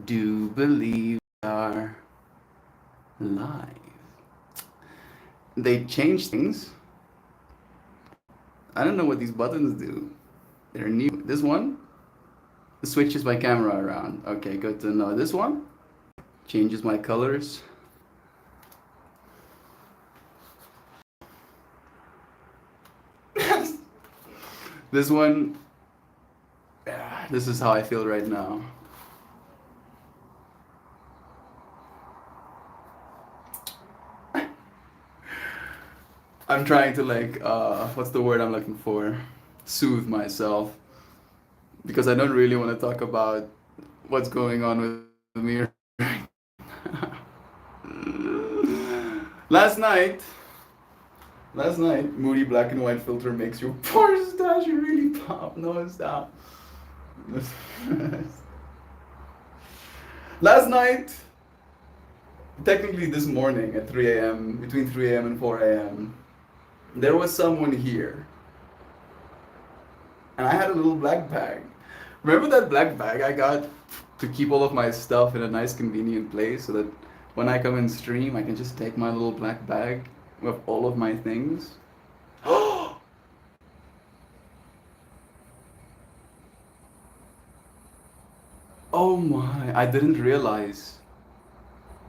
do believe we are live. They changed things. I don't know what these buttons do. They're new. This one switches my camera around. Okay, good to know. This one changes my colors. This one, this is how I feel right now. I'm trying to what's the word I'm looking for? Soothe myself. Because I don't really want to talk about what's going on with me right last night, moody black and white filter makes your pores stash really pop. No, stop. Last night, technically this morning at 3 a.m., between 3 a.m. and 4 a.m., there was someone here. And I had a little black bag. Remember that black bag I got to keep all of my stuff in a nice convenient place so that when I come and stream I can just take my little black bag with all of my things? Oh my, I didn't realize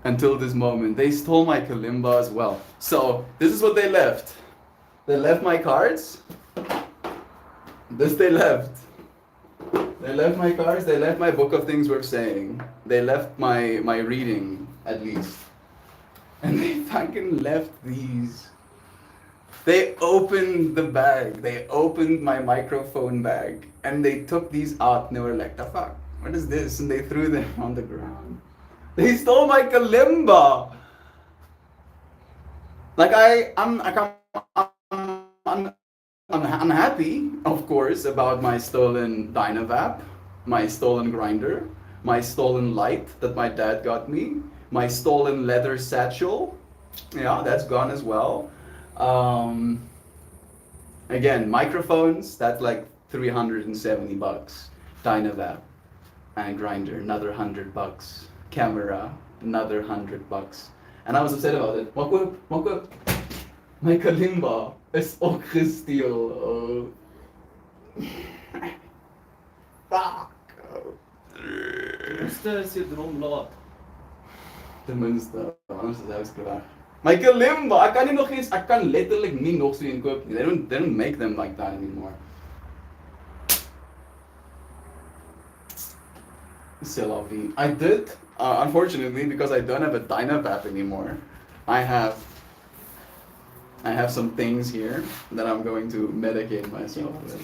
until this moment. They stole my kalimba as well. So this is what they left. They left my cards. This they left. They left my cards, they left my book of things worth saying. They left my reading, at least. And they fucking left these. They opened the bag. They opened my microphone bag. And they took these out and they were like, the fuck? What is this? And they threw them on the ground. They stole my kalimba! Like I'm happy, of course, about my stolen Dynavap, my stolen grinder, my stolen light that my dad got me, my stolen leather satchel. Yeah, that's gone as well. Again, microphones, that's like $370. Dynavap and grinder, another $100. Camera, another $100. And I was upset about it. Makwip. My kalimba is ook gesteal. Fuck. Tenminste is je droom laat. Tenminste, anders is huis klaar. My kalimba, ek kan letterlik nie nog so een koop nie. They don't make them like that anymore. C'est la vie. I did, unfortunately, because I don't have a Dynavap anymore. I have some things here that I'm going to medicate myself with.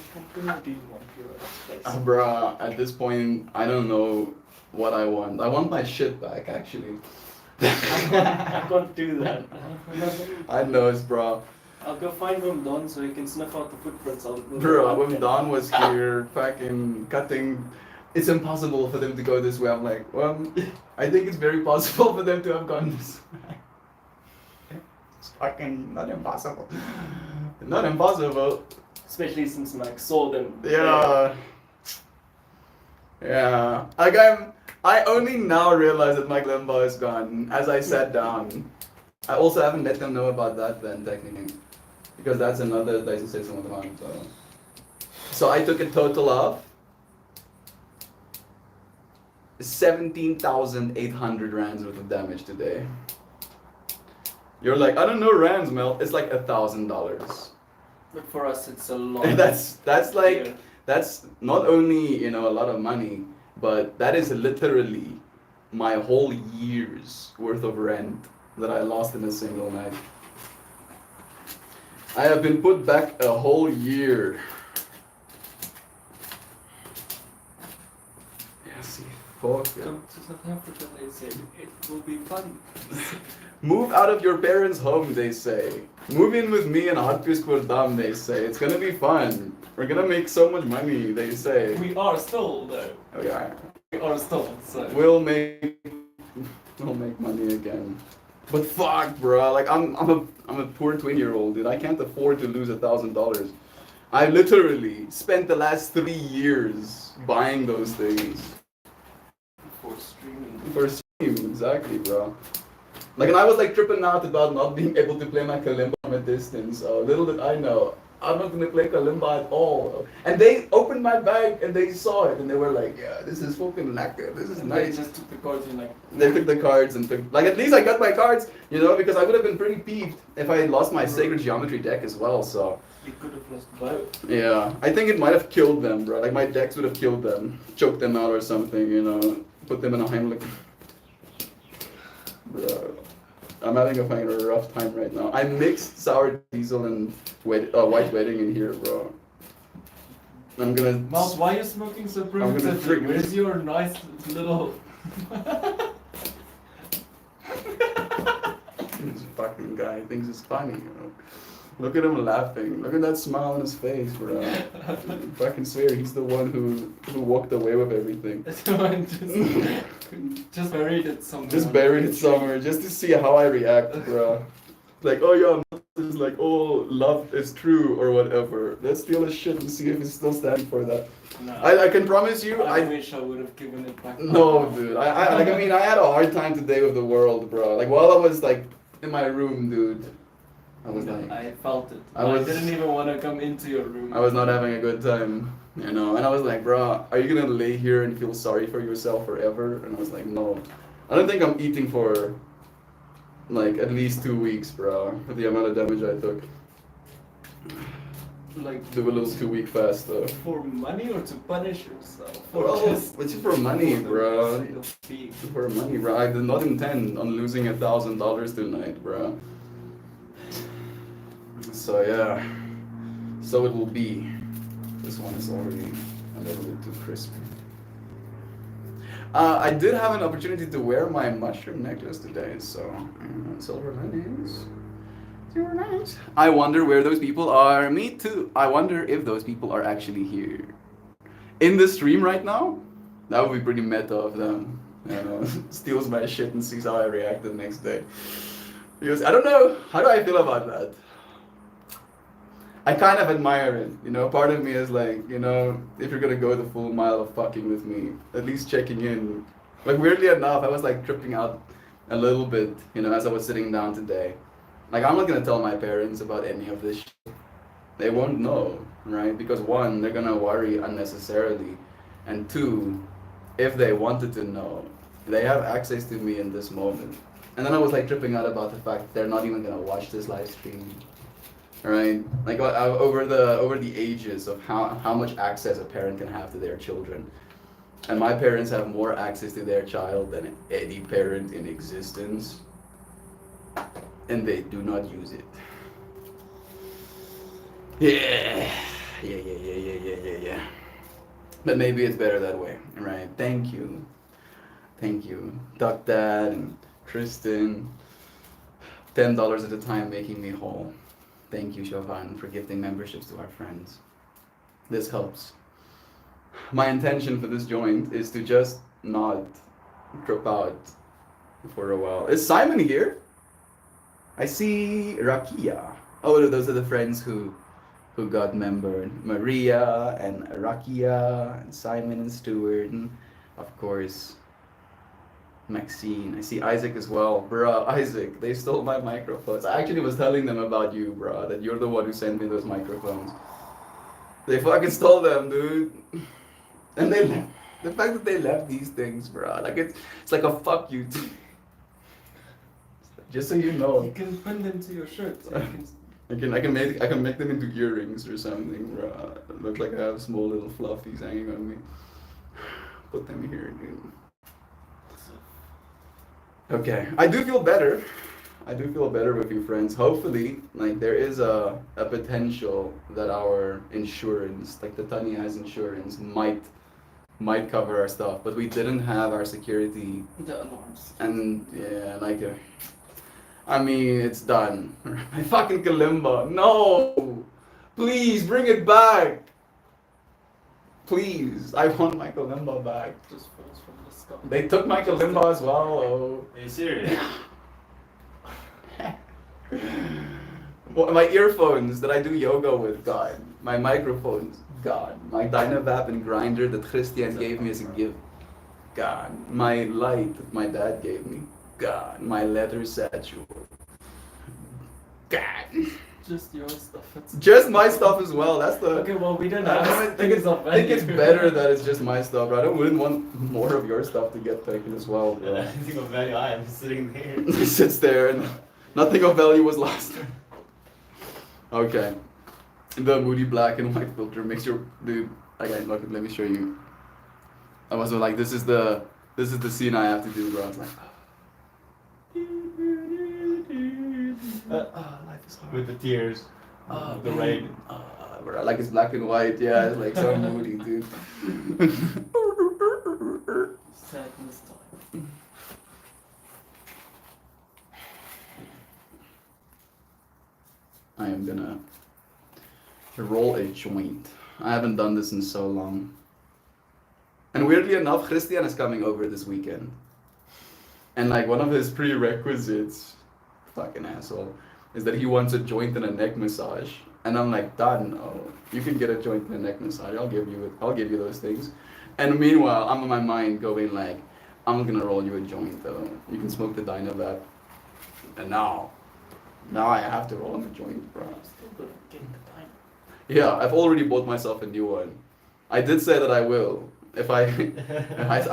Bruh, at this point, I don't know what I want. I want my shit back, actually. I can't do that. I know, bro. I'll go find Wim Don so he can sniff out the footprints. Bro, when Don was here, fucking cutting. It's impossible for them to go this way. I'm like, well, I think it's very possible for them to have gone this way. It's fucking not impossible. Not impossible. Especially since Mike saw them. Yeah. Yeah. Like I only now realize that my kalimba is gone as I sat down. I also haven't let them know about that then, technically. Because that's another deze steeds om te maken. So I took a total of 17,800 rands worth of damage today. You're like, I don't know rands, Mel. It's like $1,000. But for us, it's a lot. That's like, that's not only, a lot of money, but that is literally my whole year's worth of rent that I lost in a single night. I have been put back a whole year. Come to South Africa, they say. It will be fun. Move out of your parents' home, they say. Move in with me in Hartbeespoort, they say. It's gonna be fun. We're gonna make so much money, they say. We are still, though. We are. We are still, so. We'll make money again. But fuck, bro. Like I'm a poor 20-year-old, dude. I can't afford to lose $1,000. I literally spent the last 3 years buying those things. For streaming. For stream, exactly, bro. Like, and I was like tripping out about not being able to play my kalimba from a distance. Little did I know, I'm not gonna play kalimba at all. And they opened my bag and they saw it and they were like, yeah, this is fucking lekker, this is And nice. They just took the cards and like. They took the cards and took, like, at least I got my cards, you know, because I would have been pretty peeved if I had lost my Sacred Geometry deck as well, so. You could have lost both. Yeah, I think it might have killed them, bro. Like, my decks would have killed them, choked them out or something, you know, put them in a Heimlich. Bro, I'm having a fucking rough time right now. I mixed sour diesel and white wedding in here, bro. I'm gonna. Miles, why are you smoking so gonna primitively? drink- Where's your nice little... This fucking guy thinks it's funny, you know. Look at him laughing. Look at that smile on his face, bro. I fucking swear he's the one who walked away with everything. Someone just buried it somewhere. Just buried it somewhere just to see how I react, bro. Like, oh yeah, it's like, oh, love is true or whatever. Let's steal his shit and see if he's still standing for that. No, I can promise you, I wish I would have given it back. No, dude. I mean, I had a hard time today with the world, bro. Like, while I was like in my room, dude, I was like, I felt it. I I was- didn't even want to come into your room. I was not having a good time, you know. And I was like, bro, are you gonna lay here and feel sorry for yourself forever? And I was like, no. I don't think I'm eating for like at least 2 weeks, bro, for the amount of damage I took. Like, Do a little 2-week fast though. for money or to punish yourself? Or Well, just it's for money, for the bro. sake of being- For money, bro. I did not intend on losing $1,000 tonight, bro. So yeah, so it will be. This one is already a little bit too crispy. I did have an opportunity to wear my mushroom necklace today, so silver linings. Silver linings. I wonder where those people are. Me too. I wonder if those people are actually here in the stream right now. That would be pretty meta of them. You know, steals my shit and sees how I react the next day. Because I don't know, how do I feel about that? I kind of admire it, you know. Part of me is like, you know, if you're gonna go the full mile of fucking with me, at least checking in. Like, weirdly enough, I was like tripping out a little bit, you know, as I was sitting down today. Like, I'm not gonna tell my parents about any of this shit. They won't know, right? Because one, they're gonna worry unnecessarily, and two, if they wanted to know, they have access to me in this moment. And then I was like tripping out about the fact they're not even gonna watch this live stream. Right, like over the ages of how much access a parent can have to their children, and my parents have more access to their child than any parent in existence, and they do not use it. Yeah. But maybe it's better that way, right? Thank you, Duck Dad and Kristen. $10 at a time making me whole. Thank you, Chauvin, for gifting memberships to our friends. This helps. My intention for this joint is to just not trip out for a while. Is Simon here? I see Rakia. Oh, those are the friends who got membered. Maria and Rakia and Simon and Stuart and of course Maxine. I see Isaac as well. Bruh, Isaac, they stole my microphones. I actually was telling them about you, bruh, that you're the one who sent me those microphones. They fucking stole them, dude. And they left. The fact that they left these things, bruh, like it's like a fuck you. Just so you know. You can pin them to your shirt. So you can... I can make them into earrings or something, bruh. Look like I have small little fluffies hanging on me. Put them here, dude. Okay, I do feel better. With you, friends. Hopefully, like there is a potential that our insurance, like the Tani has insurance, might cover our stuff, but we didn't have our security. The alarms. And yeah, like I mean, it's done. My fucking kalimba. No, please bring it back. Please, I want my kalimba back. Just falls from the sky. They took my kalimba as well. Oh. Are you serious? Well, my earphones that I do yoga with, God. My microphones, God. My Dynavap and grinder that Christian gave me as a gift. God, my light that my dad gave me. God, my leather satchel. God. Just your stuff. It's Just my stuff as well. That's the. Okay, well, we didn't I have think things of I think it's value. better that it's just my stuff. Right? I wouldn't want more of your stuff to get taken as well. Yeah, I think of value. I am sitting there. It sits there and nothing of value was lost. Okay. The moody black and white filter makes your dude. Okay, look, let me show you. I was like, this is the scene I have to do, bro. I was like, life is hard. With the tears, the rain. Bro, like it's black and white. Yeah, it's like so moody, dude. Sadness time. I am gonna roll a joint. I haven't done this in so long. And weirdly enough, Christian is coming over this weekend. And like one of his prerequisites, fucking asshole, is that he wants a joint and a neck massage. And I'm like, Dad, no. You can get a joint and a neck massage. I'll give you those things. And meanwhile, I'm in my mind going like, I'm gonna roll you a joint though. You can smoke the Dynavap. And now I have to roll him a joint, bro. Still gonna get the time. Yeah, I've already bought myself a new one. I did say that I will. If I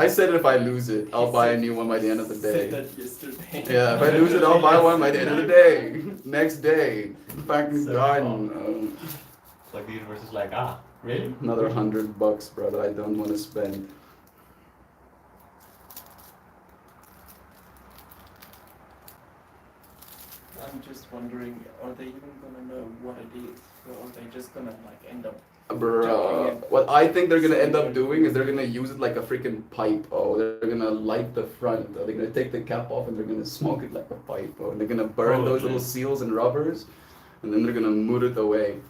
said if I lose it, I'll buy a new one by the end of the Said day. that yesterday. Yeah, if I lose it, I'll buy one by the end of the day. Next day. Fucking So done. Like the universe is like, really? Another $100, bro, that I don't want to spend. I'm just wondering, are they even gonna know what it is? Or are they just gonna like end up Bro, what I think they're gonna end up doing is they're gonna use it like a freaking pipe. Oh, they're gonna light the front. They're gonna take the cap off and they're gonna smoke it like a pipe. Oh, and they're gonna burn those little seals and rubbers, and then they're gonna moot it away.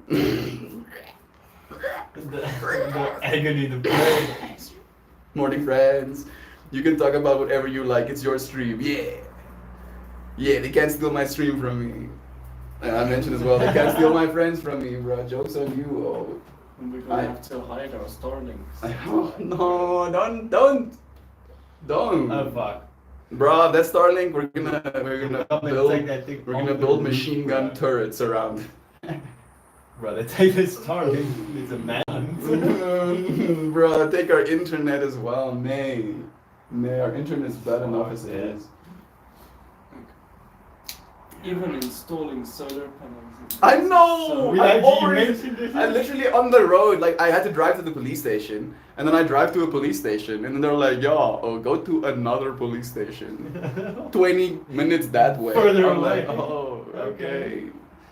The agony, the pain. Morning, friends. You can talk about whatever you like. It's your stream. Yeah. Yeah, they can't steal my stream from me. And I mentioned as well, they can't steal my friends from me, bro. Joke's on you. Oh. and we're gonna have to hide our starlings? Oh, no, don't. Oh fuck. Bro, that Starlink, we're gonna Take build machine gun turrets around. Bro, they take this Starlink. It's a man. Bro, take our internet as well, nay. Nay, our internet is bad enough as it is. Even installing solar panels. I know! We I actually already, mentioned it. I literally on the road, like I had to drive to the police station, and then I drive to a police station, and then they're like, yo, go to another police station. 20 minutes that way. Further I'm like, away. oh, okay.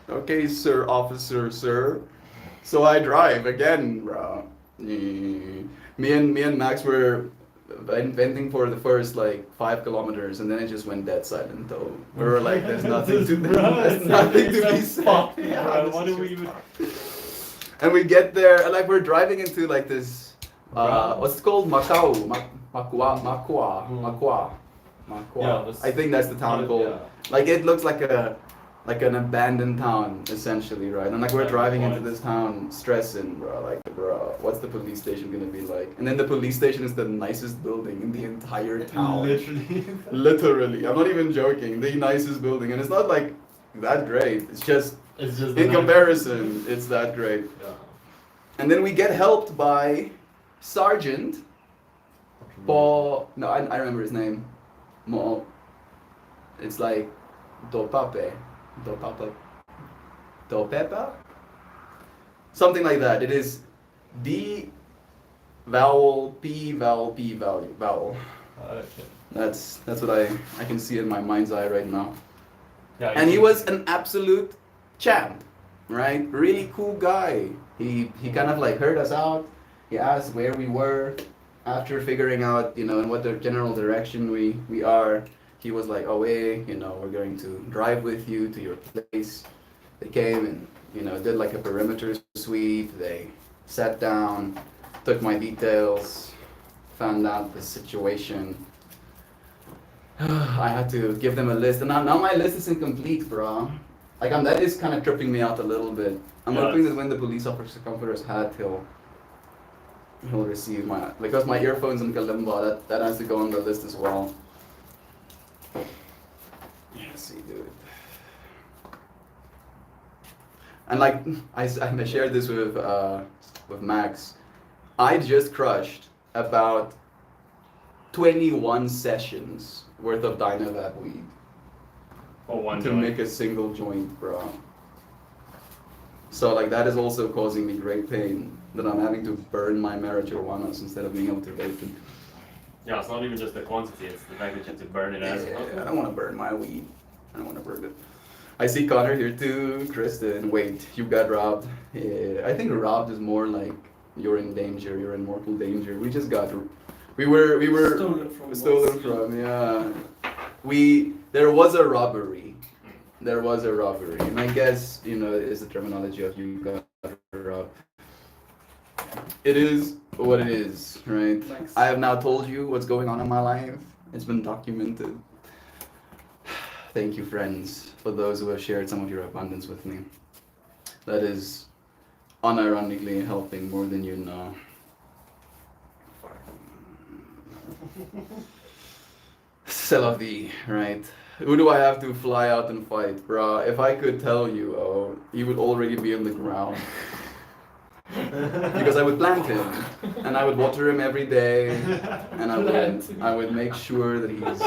Okay, sir, officer, sir. So I drive again, bro. Me and Max were venting for the first like 5 kilometers, and then it just went dead silent. Though we were like, there's nothing to there's nothing to be said. Yeah, what do we even? And we get there, and like we're driving into like this, what's it called? Makua. Yeah, I think that's the town called. Yeah. Like it looks like an abandoned town essentially, right? And like we're Yeah, driving into points. this town stressing, bro. Like, bro, what's the police station gonna be like? And then the police station is the nicest building in the entire town. Literally. Literally, I'm not even joking. The nicest building, and it's not like that great. It's just It's just in comparison, it's that great. Yeah. And then we get helped by Sergeant Paul. No, I remember his name. Mo. It's like Dopape. Dopepa? Something like that. It is D vowel P vowel P vowel. Okay. That's what I can see in my mind's eye right now. Yeah, And he was an absolute champ, right? Really cool guy. He kind of like heard us out. He asked where we were. After figuring out, in what the general direction we are, he was like, oh, hey, we're going to drive with you to your place. They came and, did like a perimeter sweep. They sat down, took my details, found out the situation. I had to give them a list, and now my list is incomplete, bro. Like, that is kind of tripping me out a little bit. I'm Yeah, hoping that when the police officer come for his hat, he'll receive my, because my earphones in Kalimba, that has to go on the list as well. Yeah, see, dude. And like I shared this with Max, I just crushed about 21 sessions worth of Dynavap weed Or one to joint. make a single joint, bro. So like that is also causing me great pain that I'm having to burn my marijuanas instead of being able to vape it. Yeah, it's not even just the quantity, it's the fact that you have to burn it as well. I don't want to burn my weed. I don't want to burn it. I see Connor here too. Kristen, wait, you got robbed. Yeah, I think robbed is more like you're in danger. You're in mortal danger. We just got. We were Stolen from yeah. There was a robbery. There was a robbery, and I guess it is the terminology of you got robbed. It is what it is, right? Thanks. I have now told you what's going on in my life. It's been documented. Thank you, friends, for those who have shared some of your abundance with me. That is unironically helping more than you know. C'est la vie, right? Who do I have to fly out and fight, bruh? If I could tell you, he would already be on the ground. Because I would plant him, and I would water him every day, and I would make sure that he's,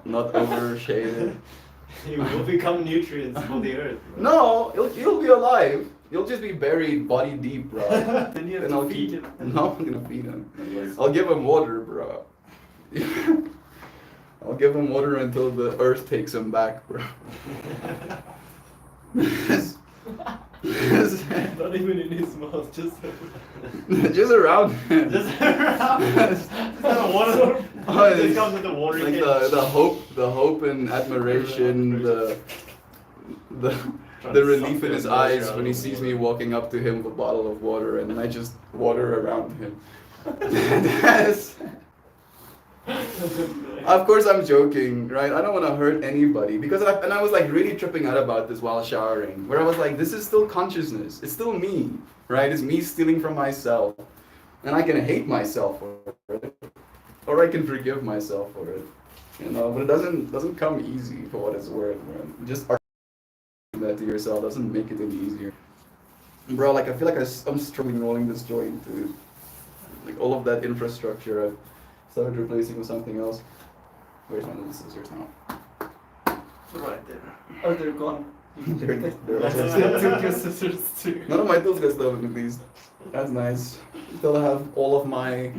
not overshaded. He will become nutrients for the earth. Bro. No, he'll be alive. He'll just be buried body deep, bro. Then you have And to I'll feed keep. him. No, I'm gonna feed him. I'll give him water, bro. I'll give him water until the earth takes him back, bro. Not even in his mouth, just Just around him. just around. Just the water. Oh, Just it's comes with the water. like again. the hope and admiration, the Trying the to relief suck in his the moisture eyes out when of he the sees water. me walking up to him with a bottle of water and I just water around him. Yes. Of course I'm joking, right? I don't want to hurt anybody because I was like really tripping out about this while showering, where I was like, this is still consciousness. It's still me, right? It's me stealing from myself, and I can hate myself for it, or I can forgive myself for it, But it doesn't come easy for what it's worth, man. Just arguing that to yourself doesn't make it any easier, bro. Like I feel like I'm struggling rolling this joint, dude. Like all of that infrastructure I've started replacing with something else. Where's my little scissors now? Right there. Oh, they're gone. They're I also- took your scissors too. None of my tools got stolen at least. That's nice. Still have all of my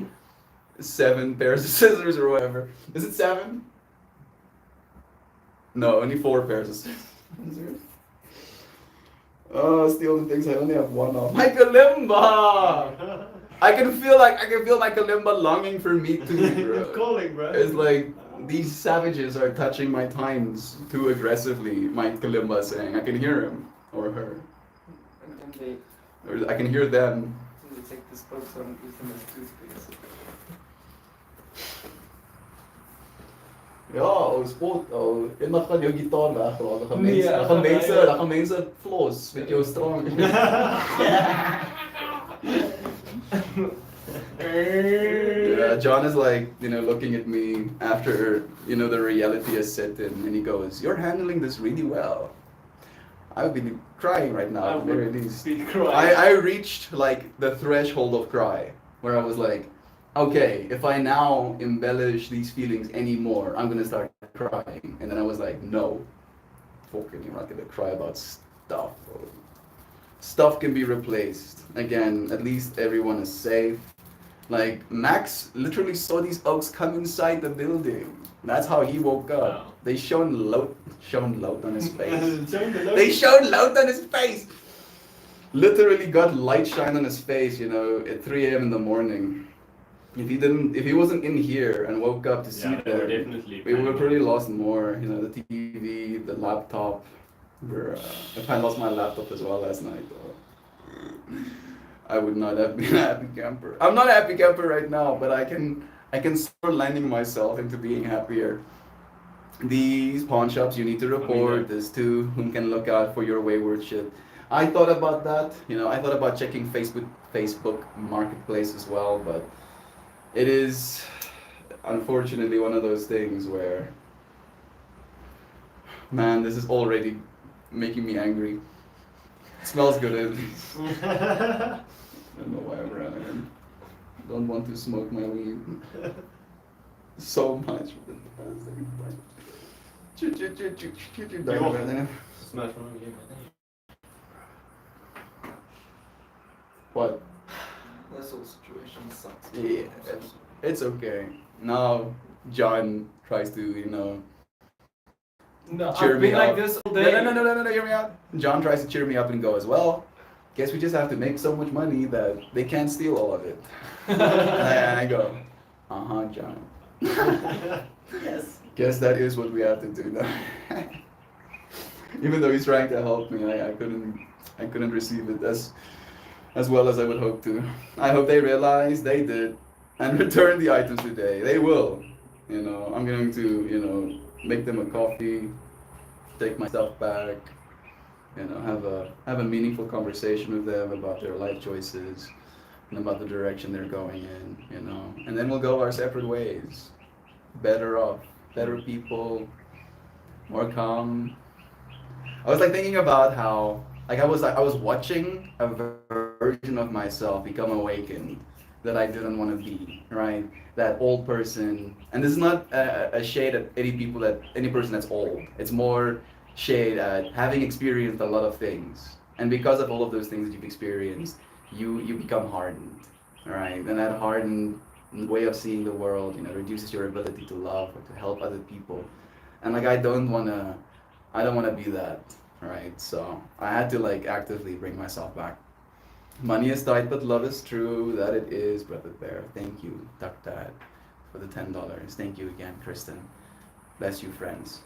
7 pairs of scissors or whatever. Is it 7? No, only 4 pairs of scissors. Oh, stealing things I only have 1 of. My kalimba! I can feel my kalimba longing for me too, bro. It's calling, bro. It's like these savages are touching my tines too aggressively. My kalimba is saying, I can hear him or her, And then or I can hear them. they take the spokes and use them as toothpicks. Ja, sport. En dan gaan jou gitaar wegraak. Dan gaan Ja, mense floss met jou strong. Yeah, John is like, looking at me after, the reality has set in, and he goes, "You're handling this really well." I would be crying right now, I at the very would least. be crying. I reached like the threshold of cry, where I was like, okay, if I now embellish these feelings anymore, I'm gonna start crying. And then I was like, no, fucking, you're not gonna cry about stuff. Stuff can be replaced. Again, at least everyone is safe. Like, Max literally saw these oaks come inside the building. That's how he woke up. Wow. They shone loud on his face. They They shone light on his face. Literally got light shine on his face, at 3 a.m. in the morning. If he wasn't in here and woke up to see Yeah, they were them, definitely. we would have probably lost more. The TV, the laptop. If I lost my laptop as well last night, I would not have been a happy camper. I'm not a happy camper right now, but I can start landing myself into being happier. These pawn shops you need to report. There's 2 whom can look out for your wayward shit. I thought about that. I thought about checking Facebook Marketplace as well, but it is unfortunately one of those things where, man, this is already making me angry. It smells good. I don't know why I'm running. Don't want to smoke my weed so much. Smash one game, I think. What? This whole situation sucks. Yeah, it's okay. Now John tries to, No, cheer I've me been like up. this all No, day. no, hear me out. John tries to cheer me up and goes, well, guess we just have to make so much money that they can't steal all of it. And I go, uh-huh, John. Yes. Guess that is what we have to do now. Even though he's trying to help me, I couldn't receive it as well as I would hope to. I hope they realize they did and return the items today. They will. I'm going to, make them a coffee, take my stuff back, have a meaningful conversation with them about their life choices and about the direction they're going in, and then we'll go our separate ways. Better off, better people, more calm. I was thinking about how I was watching a version of myself become awakened that I didn't want to be, right? That old person, and this is not a shade at any person that's old. It's more shade at having experienced a lot of things, and because of all of those things that you've experienced, you become hardened, right? And that hardened way of seeing the world, reduces your ability to love or to help other people, and I don't wanna be that, right? So I had to actively bring myself back. Money is tight, but love is true. That it is, Brother Bear. Thank you, Duck Dad, for the $10. Thank you again, Kristen. Bless you, friends.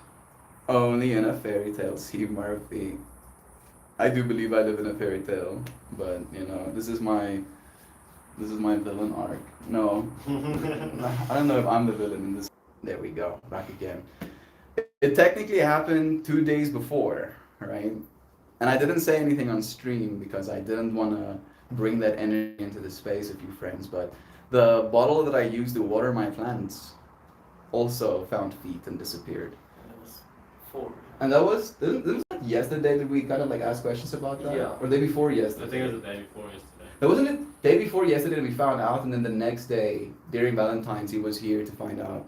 Only in a fairy tale, Steve Murphy. I do believe I live in a fairy tale, but this is my villain arc. No, I don't know if I'm the villain in this. There we go, back again. It technically happened 2 days before, right? And I didn't say anything on stream because I didn't want to bring that energy into the space with you friends, but the bottle that I used to water my plants also found feet and disappeared. And it was 4. And that was, didn't that yesterday that we kind of ask questions about that? Yeah. Or the day before I yesterday? think it was the day before yesterday. It wasn't it day before yesterday that we found out, and then the next day, during Valentine's, he was here to find out.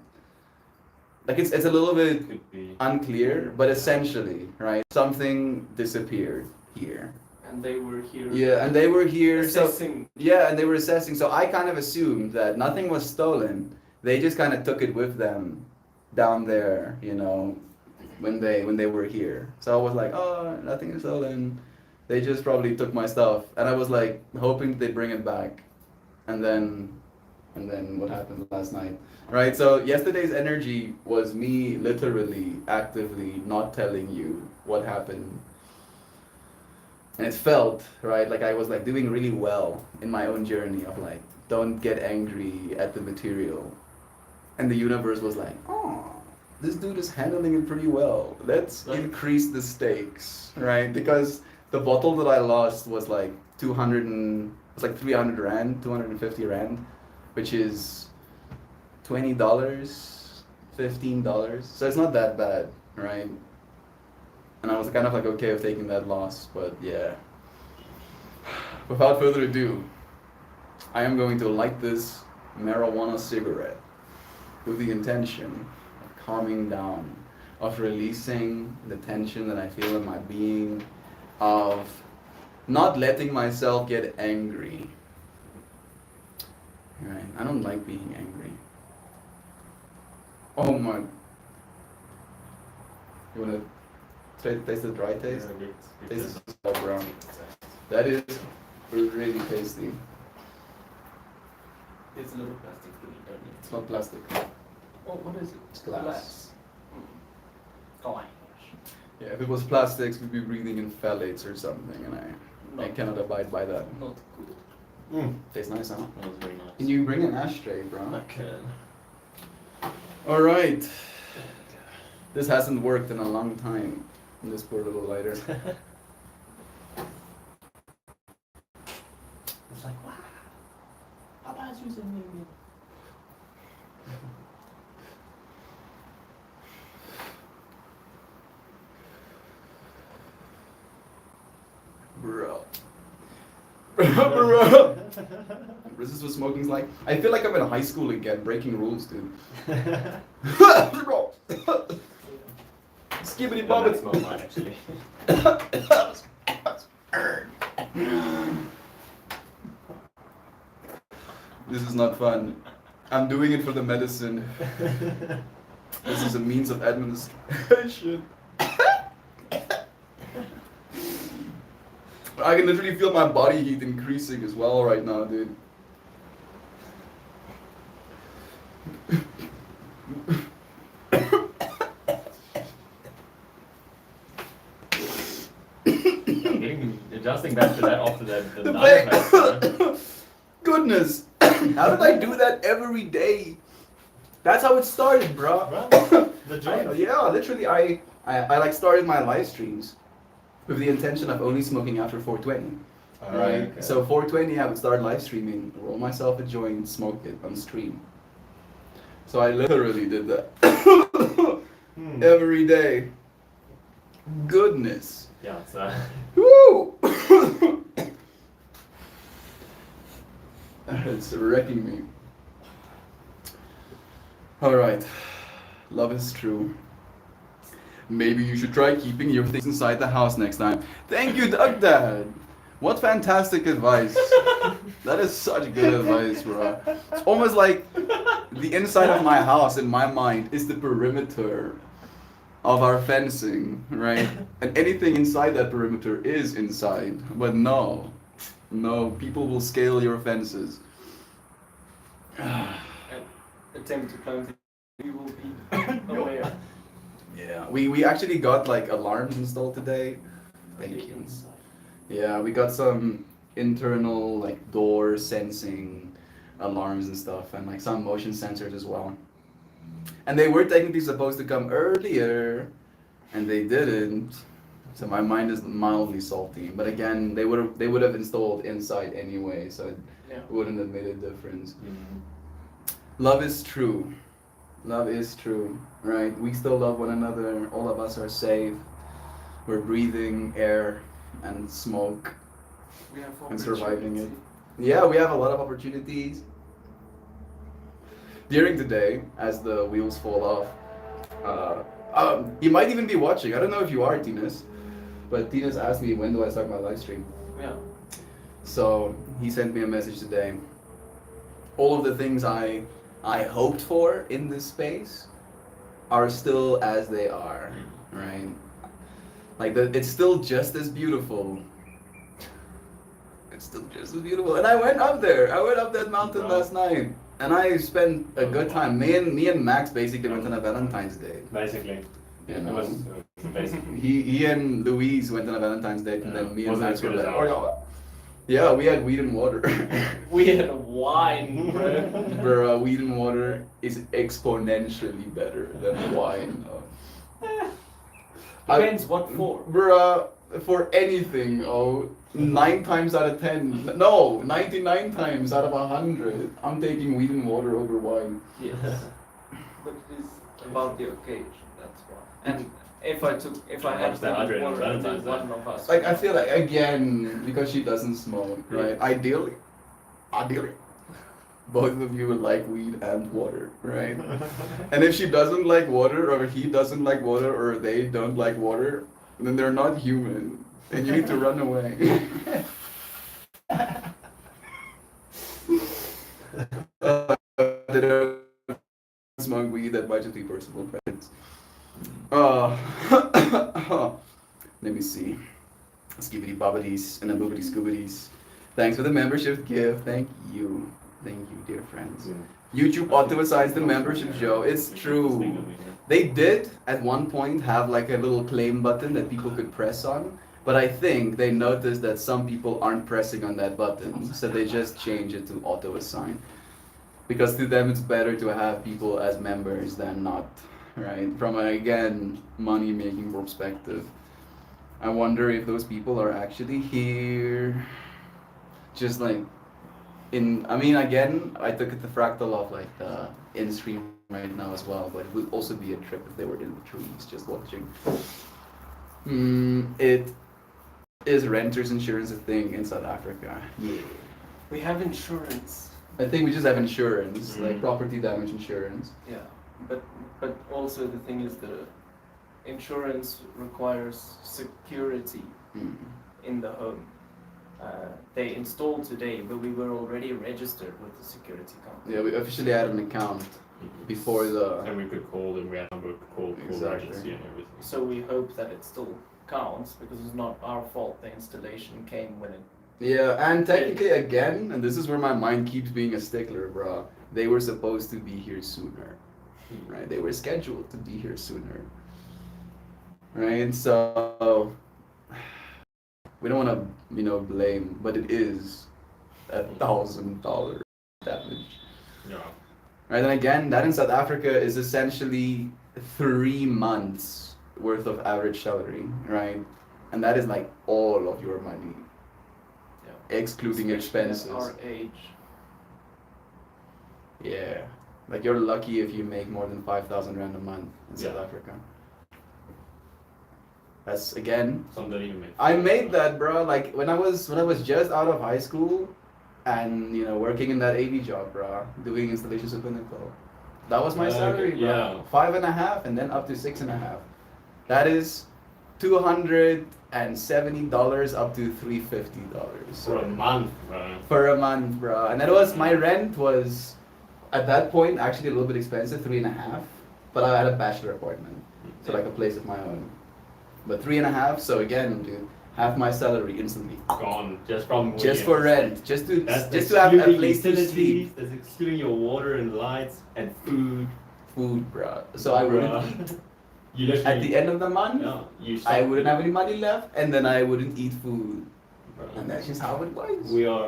It's a little bit Could be. unclear, but essentially, right? Something disappeared here. And they were here. Yeah, and they were here. Assessing. And they were assessing. So I kind of assumed that nothing was stolen. They just kind of took it with them down there, when they were here. So I was like, oh, nothing is stolen. They just probably took my stuff, and I was hoping they'd bring it back, and then what happened last night, right? So yesterday's energy was me literally actively not telling you what happened. And it felt, right, like I was doing really well in my own journey of don't get angry at the material. And the universe was like, oh, this dude is handling it pretty well. Let's increase the stakes, right? Because the bottle that I lost was 300 Rand, 250 Rand, which is $20, $15. So it's not that bad, right? And I was kind of okay with taking that loss, but yeah. Without further ado, I am going to light this marijuana cigarette with the intention of calming down, of releasing the tension that I feel in my being, of not letting myself get angry. Right? I don't like being angry. Oh my. You wanna taste the dry taste? Taste the small brown. That is really tasty. It's a little plastic thing, don't it? It's not plastic. Oh, what is it? It's glass. Glass. Yeah, if it was plastics, we'd be breathing in phthalates or something, and I Not, cannot abide by that. not good. Tastes nice, huh? That was very nice. Can you bring an ashtray, bro? I can. All right. This hasn't worked in a long time. In this poor little lighter. Resist was smoking is like, I feel like I'm in high school again, breaking rules, dude. Skibbity Well, bobbity. that's not mine, actually. This is not fun. I'm doing it for the medicine. This is a means of administration. I can literally feel my body heat increasing as well right now, dude. Adjusting back to that after that. The Goodness, how did I do that every day? That's how it started, bro. The joint. Yeah, literally, I like started my live streams with the intention of only smoking after 420. Right. Okay. So 420, I would start live streaming, roll myself a joint, smoke it on stream. So I literally did that every day. Goodness. Yeah, so. Woo! It's wrecking me. Alright. Love is true. Maybe you should try keeping your things inside the house next time. Thank you, Doug Dad! What fantastic advice. That is such good advice, bro. It's almost like the inside of my house, in my mind, is the perimeter of our fencing, right? And anything inside that perimeter is inside. But no, people will scale your fences. And attempt to climb the you will be aware. Yeah, we actually got like alarms installed today. Thank you. Yeah, we got some internal like door sensing alarms and stuff, and like some motion sensors as well. And they were technically supposed to come earlier, and they didn't. So my mind is mildly salty. But again, they would have installed inside anyway, so it wouldn't have made a difference. Love is true. Love is true, right? We still love one another. All of us are safe. We're breathing air and smoke We have and surviving it. opportunity. Yeah, we have a lot of opportunities. During the day, as the wheels fall off, you might even be watching. I don't know if you are, Tinas, but Tinas asked me when do I start my live stream. Yeah. So he sent me a message today. All of the things I hoped for in this space are still as they are, right? Like it's still just as beautiful. It's still just as beautiful. And I went up there. I went up that mountain last night, and I spent a good time. Me and Max basically went on a Valentine's Day. Basically. You It know? was basically. He and Louise went on a Valentine's Day, and then me and Wasn't Max as were good as like, ours. oh, yeah, we had weed and water. We had wine, bro. Bro, weed and water is exponentially better than wine. Depends what for. Bruh, for anything, 9 times out of 10, no, 99 times out of 100, I'm taking weed and water over wine. Yes. But it is about the occasion, that's why. And if I had Watch that hydrated water, Valentine's Day. one of us. Like, I feel like, again, because she doesn't smoke, right? Ideally, both of you would like weed and water, right? And if she doesn't like water, or he doesn't like water, or they don't like water, then they're not human, and you need to run away. They don't smoke weed that much of the personal preference. Let me see. Skibbity bobbities and a boobity scoobities. Thanks for the membership gift. Thank you. Thank you, dear friends. YouTube auto-assigns the membership, Joe. It's true. They did at one point have like a little claim button that people could press on, but I think they noticed that some people aren't pressing on that button, so they just change it to auto-assign. Because to them it's better to have people as members than not, right? From a, again, money-making perspective. I wonder if those people are actually here. Just like I mean, again, I took it the fractal of like in stream right now as well, but it would also be a trip if they were in the trees just watching. It Is renter's insurance a thing in South Africa? Yeah. We have insurance. I think we just have insurance, like Mhm. property damage insurance. Yeah, but also the thing is the insurance requires security Mm. in the home. They installed today, but we were already registered with the security company. Yeah, we officially had an account before the. And we could call them, we had a number to call Exactly. emergency and everything. So we hope that it still counts because it's not our fault the installation came when it. Yeah, and technically again, and this is where my mind keeps being a stickler, bro. They were supposed to be here sooner, right? They were scheduled to be here sooner, right? So we don't want to, blame, but it is $1,000 damage. Yeah. Right, and again, that in South Africa is essentially 3 months worth of average salary, right? And that is like all of your money, Yeah. excluding Especially at expenses. our age. Yeah, like you're lucky if you make more than 5,000 rand a month in South Yeah. Africa. That's again. Some don't even make. I made that, bro. Like when I was just out of high school, and working in that AV job, bro, doing installations with Pinnacle. That was my Okay, salary, bro. yeah. 5.5, and then up to 6.5. That is $270 up to $350 For a month, bro. for a month, bro. And that was my rent was at that point actually a little bit expensive, 3.5. But I had a bachelor apartment, so like a place of my own. But 3.5, so again, dude, half my salary instantly Gone just from. just for rent, just to That's have a excluding place to utilities, sleep. that's excluding your water and lights and food. Food, bro. So I wouldn't Bruh. eat. You literally. At the end of the month, Yeah, you I wouldn't have any money left, and then I wouldn't eat food. Bruh. And that's just how it was. We are.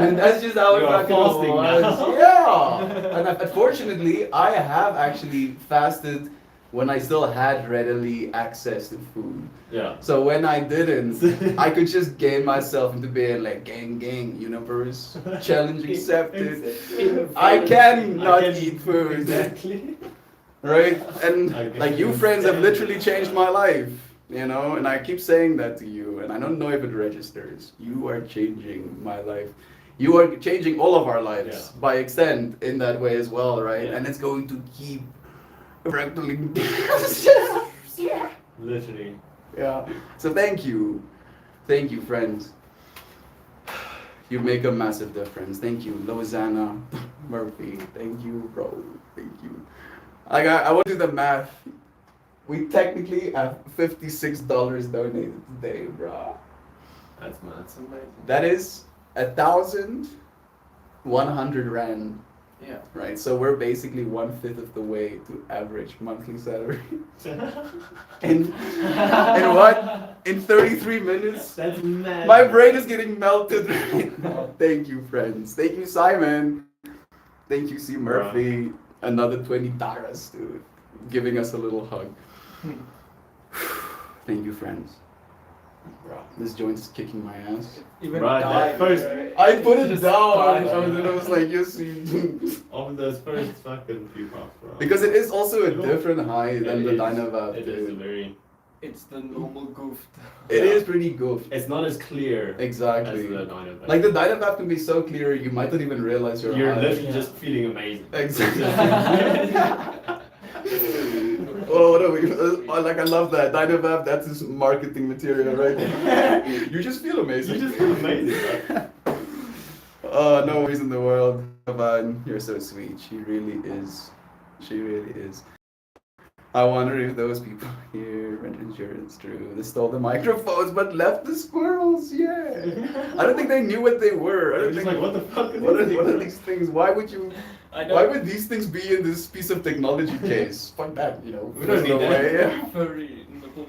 And that's just how it You are fucking fasting was. now. Yeah. And unfortunately, I have actually fasted when I still had readily access to food. Yeah. So when I didn't, I could just game myself into being like, gang, universe, challenge accepted. I can not eat food. Exactly. Right? And I can like you friends have understand. literally changed my life, and I keep saying that to you, and I don't know if it registers. You are changing my life. You are changing all of our lives Yeah. by extent in that way as well, right? Yeah. And it's going to keep fractaling. Literally. Yeah. So thank you. Thank you, friends. You make a massive difference. Thank you, Lozana Murphy. Thank you, bro. Thank you. I want to do the math. We technically have $56 donated today, bro. That's mad. That's amazing. That is 1,100 rand, Yeah. right? So we're basically 1/5 of the way to average monthly salary. in what? In 33 minutes? That's mad. My brain is getting melted right now. Thank you, friends. Thank you, Simon. Thank you, C. Murphy. Another 20 Daras, dude. Giving us a little hug. Thank you, friends. Bro, this joint is kicking my ass. Even Right, died, that first- right? I put it Just down. died. And then I was like, yes, you do. Of those first fucking few puffs, bro. Because it is also a different high than the It is- Dynavav, It is a dude. very. It's the normal goof. It Yeah. is pretty good. It's not as clear Exactly. as the Dynavav. Like the Dynavav can be so clear, you might not even realize you're You're high. literally Yeah. just feeling amazing. Exactly. Oh, what are we? Like I love that Dynavav. That's his marketing material, right? You just feel amazing. You just feel amazing, bro. Oh, no worries in the world, Van. You're so sweet. She really is. She really is. I wonder if those people here rent insurance true. They stole the microphones but left the squirrels. Yeah. I don't think they knew what they were. I They're don't just think. like, what the fuck is What are, this what are thing, these things? Why would you? I Why know. would these things be in this piece of technology case? Fuck that, We don't There's no need that. way. Furry nipple.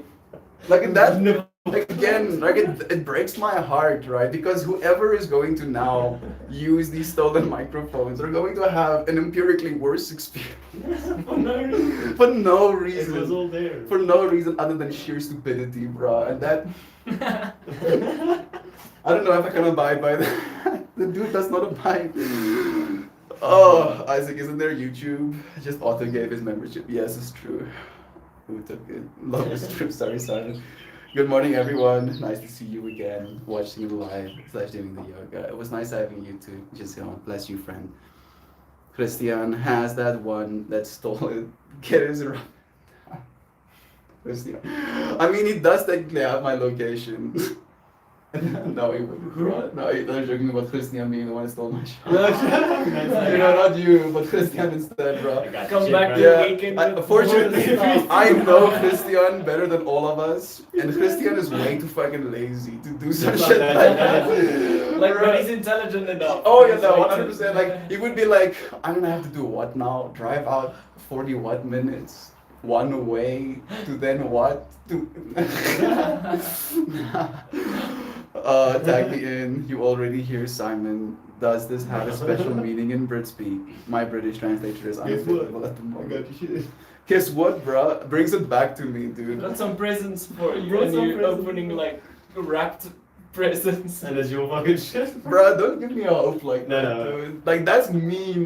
Like in that, No. like again, like it breaks my heart, right? Because whoever is going to now use these stolen microphones are going to have an empirically worse experience For no reason. for no It was reason. all there. For no reason other than sheer stupidity, bro. And that, I don't know if I can abide by that. The dude does not abide. Oh, Isaac, isn't there YouTube? Just auto gave his membership. Yes, it's true. Who took it? Love is true. Sorry, Simon. Good morning, everyone. Nice to see you again, watching you live / doing the yoga. It was nice having you too. Just bless you, friend. Christian has that one that stole it. Get his Christian. I mean, he does technically have my location. No, he wouldn't. No, I'm joking about Christian being the one that stole my shot. You know, not you, but Christian instead, bro. Come back to Yeah, the weekend. Fortunately, I know Christian better than all of us, and Christian is way too fucking lazy to do some shit like that. Like, but he's intelligent enough. Oh yeah, no, 100%. Like, he would be like, I'm gonna have to do what now? Drive out 40 what minutes? One way to then what? To tag me in. You already hear Simon. Does this have a special meaning in Britspeak? My British translator is unavailable at the moment. Guess what, bruh? Brings it back to me, dude. Got some presents for you Brought and some you're presents. opening like wrapped presents. And that's your fucking shit. Bruh, don't give me a hope like No, that, no. dude. Like, that's mean,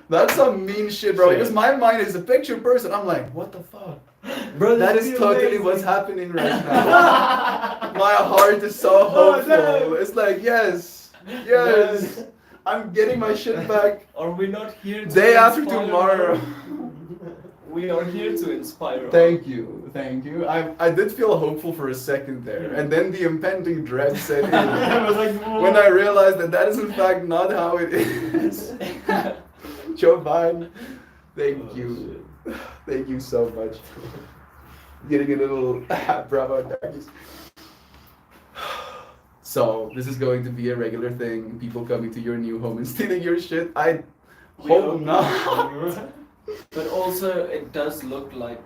that's some mean shit, bro. Shit. Because my mind is a picture person. I'm like, what the fuck? Bro, That is totally what's happening right now. My heart is so hopeful. no. It's like, yes, yes. I'm getting my shit back Are we not here to day after inspire? tomorrow. We are here to inspire. Thank you, thank you. I did feel hopeful for a second there, and then the impending dread set in. I was like, When I realized that is in fact not how it is. Jovan, thank you. Thank you so much. Getting a little bravo darkness. So this is going to be a regular thing. People coming to your new home and stealing your shit. I hope not. But also, it does look like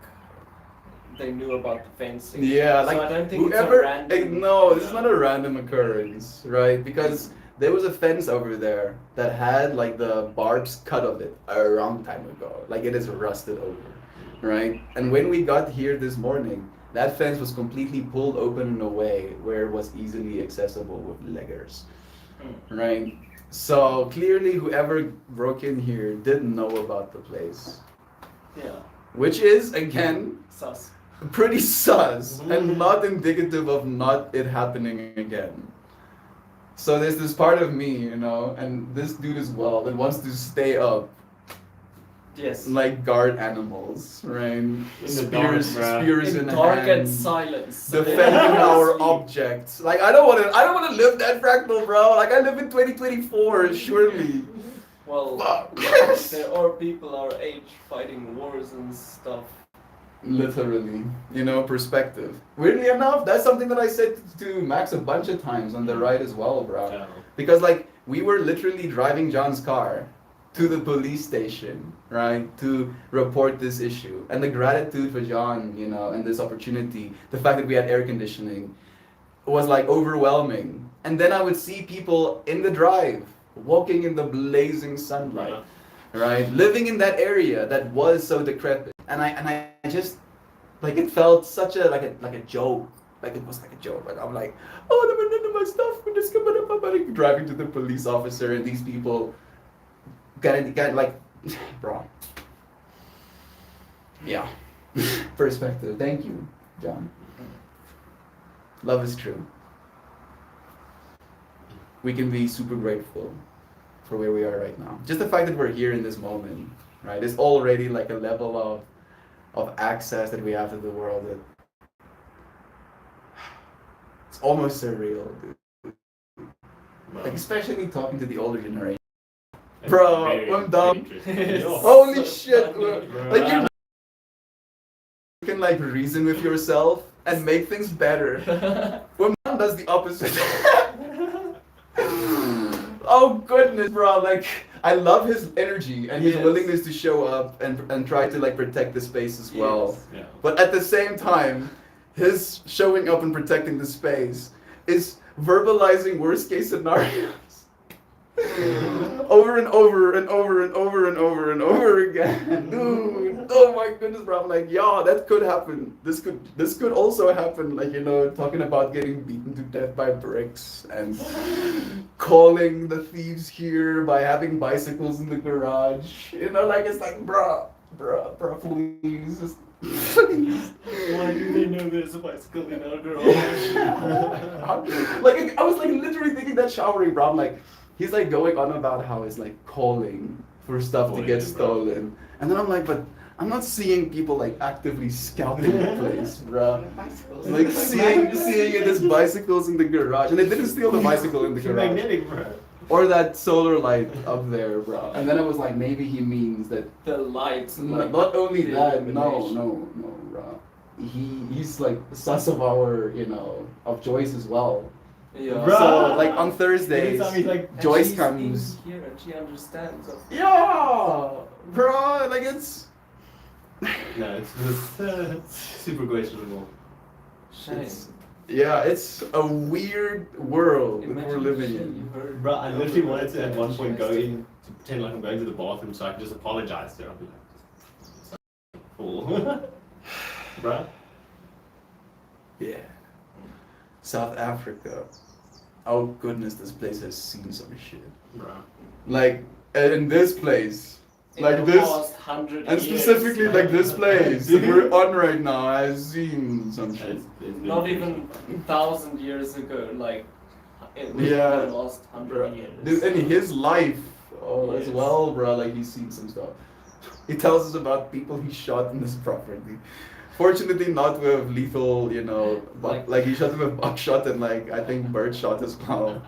they knew about the fencing. Yeah, So like I don't think whoever. it's a random. No, this is not a random occurrence, right? Because there was a fence over there that had like the barbs cut of it a long time ago. Like it is rusted over, right? And when we got here this morning, that fence was completely pulled open in a way where it was easily accessible with leggers, right? So clearly, whoever broke in here didn't know about the place, Yeah, which is again sus. pretty sus and not indicative of not it happening again. So there's this part of me, you know, and this dude as well that wants to stay up Yes. like guard animals, right? the dark, bruh. Spears in dark and hand, silence. defending our objects. Like I don't want to live that fractal, bro. Like I live in 2024, surely. Well, Fuck. there are people our age fighting wars and stuff. Literally, you know, perspective. Weirdly enough, that's something that I said to Max a bunch of times on the ride as well, bro. Because like we were literally driving John's car to the police station, right, to report this issue. And the gratitude for John, you know, and this opportunity, the fact that we had air conditioning, was like overwhelming. And then I would see people in the drive, walking in the blazing sunlight, right, living in that area that was so decrepit. And I just, like, it felt such a like a joke. Like it was like a joke. Like I'm like, oh, none of my stuff. We're just coming up, like, driving to the police officer, and these people got like, bro. Yeah, perspective. Thank you, John. Love is true. We can be super grateful for where we are right now. Just the fact that we're here in this moment, right, is already like a level of access that we have to the world that it's almost surreal, dude. Like especially talking to the older generation. Bro, I'm dumb. Holy shit, bro. Like you can like reason with yourself and make things better. When man does the opposite. Oh goodness, bro. Like I love his energy and his Yes. willingness to show up and try to like protect the space as well. Yes. But at the same time, his showing up and protecting the space is verbalizing worst case scenarios. Over and over and over and over and over and over again. Dude, oh my goodness, bro. I'm like, yeah, that could happen. This could also happen. Like, you know, talking about getting beaten to death by bricks and calling the thieves here by having bicycles in the garage. You know, like it's like, bro, bro, please. Just, Why do they know there's a bicycle in our garage? like I was like literally thinking that showering, bro. I'm like, he's like going on about how he's like calling for stuff to get stolen, and then I'm like, but I'm not seeing people like actively scouting the place, bro. Like seeing this bicycles in the garage, and they didn't steal the bicycle in the garage. Magnetic, bro. Or that solar light up there, bro. And then I was like, maybe he means that. The lights. Not only the that, no, illumination. bro. He's like sus of our, of Joyce as well. Yeah. Bruh. So like on Thursdays, Anytime he's like, And Joyce she's comes. in here and she understands. Yeah, bro. Like it's. no, it's super questionable. Shame. Yeah, it's a weird world that Imagine we're living she in. heard Bro, I literally over wanted to at one point go she has in to pretend like I'm going to the bathroom so I can just apologize to her. I'll be like, fool. Bruh. Yeah. South Africa. Oh goodness, this place has seen some shit. Bruh. Like, and in this place, in like the this, past 100 and years. specifically like this place that we're on right now has seen some shit. It's Not even 1,000 years ago, like in Yeah. the last 100 years. Dude, and his life, as Yes. well, bro. Like he's seen some stuff. He tells us about people he shot in this property. Fortunately, not with lethal, but like he shot him with buckshot and like I think birdshot as well.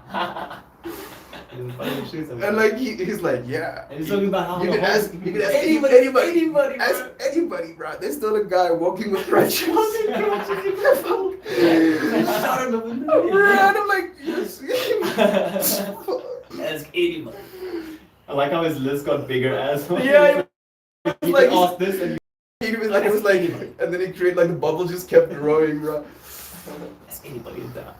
And fucking shoots him. And like he's like, yeah. And he's talking about how you the can whole- ask Anybody, anybody, bro. ask anybody, bro. There's still a guy walking with crutches. Shot him in the Bro, and I'm like, yes. Ask anybody. I like how his list got bigger as well. Yeah, You like- can ask this and it was like, and then he created like the bubble just kept growing, bro. ask anybody in that.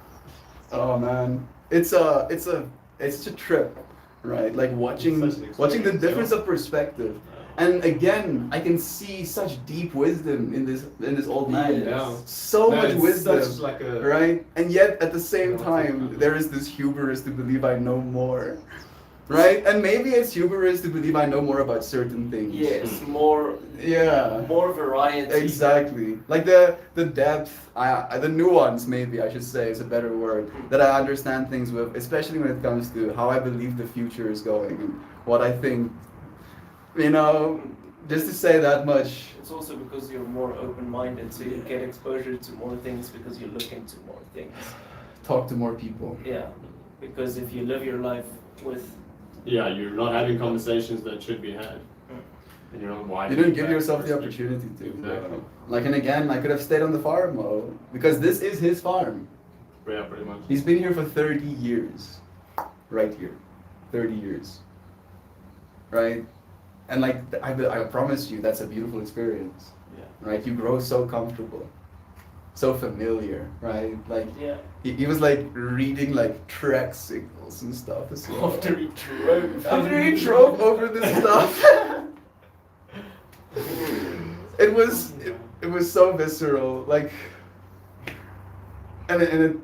Oh man, it's such a trip, right? Like watching It's such an the experience, difference yeah. of perspective, and again, I can see such deep wisdom in this old man. Yeah. So No, much it's wisdom, such like a right? And yet at the same Yeah, time, yeah. there is this hubris to believe I know more, right? And maybe it's hubris to believe I know more about certain things. Yes, more Yeah. variety. Exactly. Like the depth, the nuance, maybe I should say is a better word, that I understand things with, especially when it comes to how I believe the future is going and what I think, just to say that much. It's also because you're more open-minded, so you get exposure to more things because you look into more things. Talk to more people. Yeah, because if you live your life with Yeah, you're not having conversations that should be had. And you're not wide. You didn't give yourself the opportunity to. Exactly. Like, and again, I could have stayed on the farm, because this is his farm. Yeah, pretty much. He's been here for 30 years. Right here. 30 years. Right? And like, I promise you, that's a beautiful experience. yeah, Right? You grow so comfortable. So familiar, right? Like, yeah. he was like reading like track signals and stuff as well. After he drove. After he drove over this stuff. It was so visceral, like, and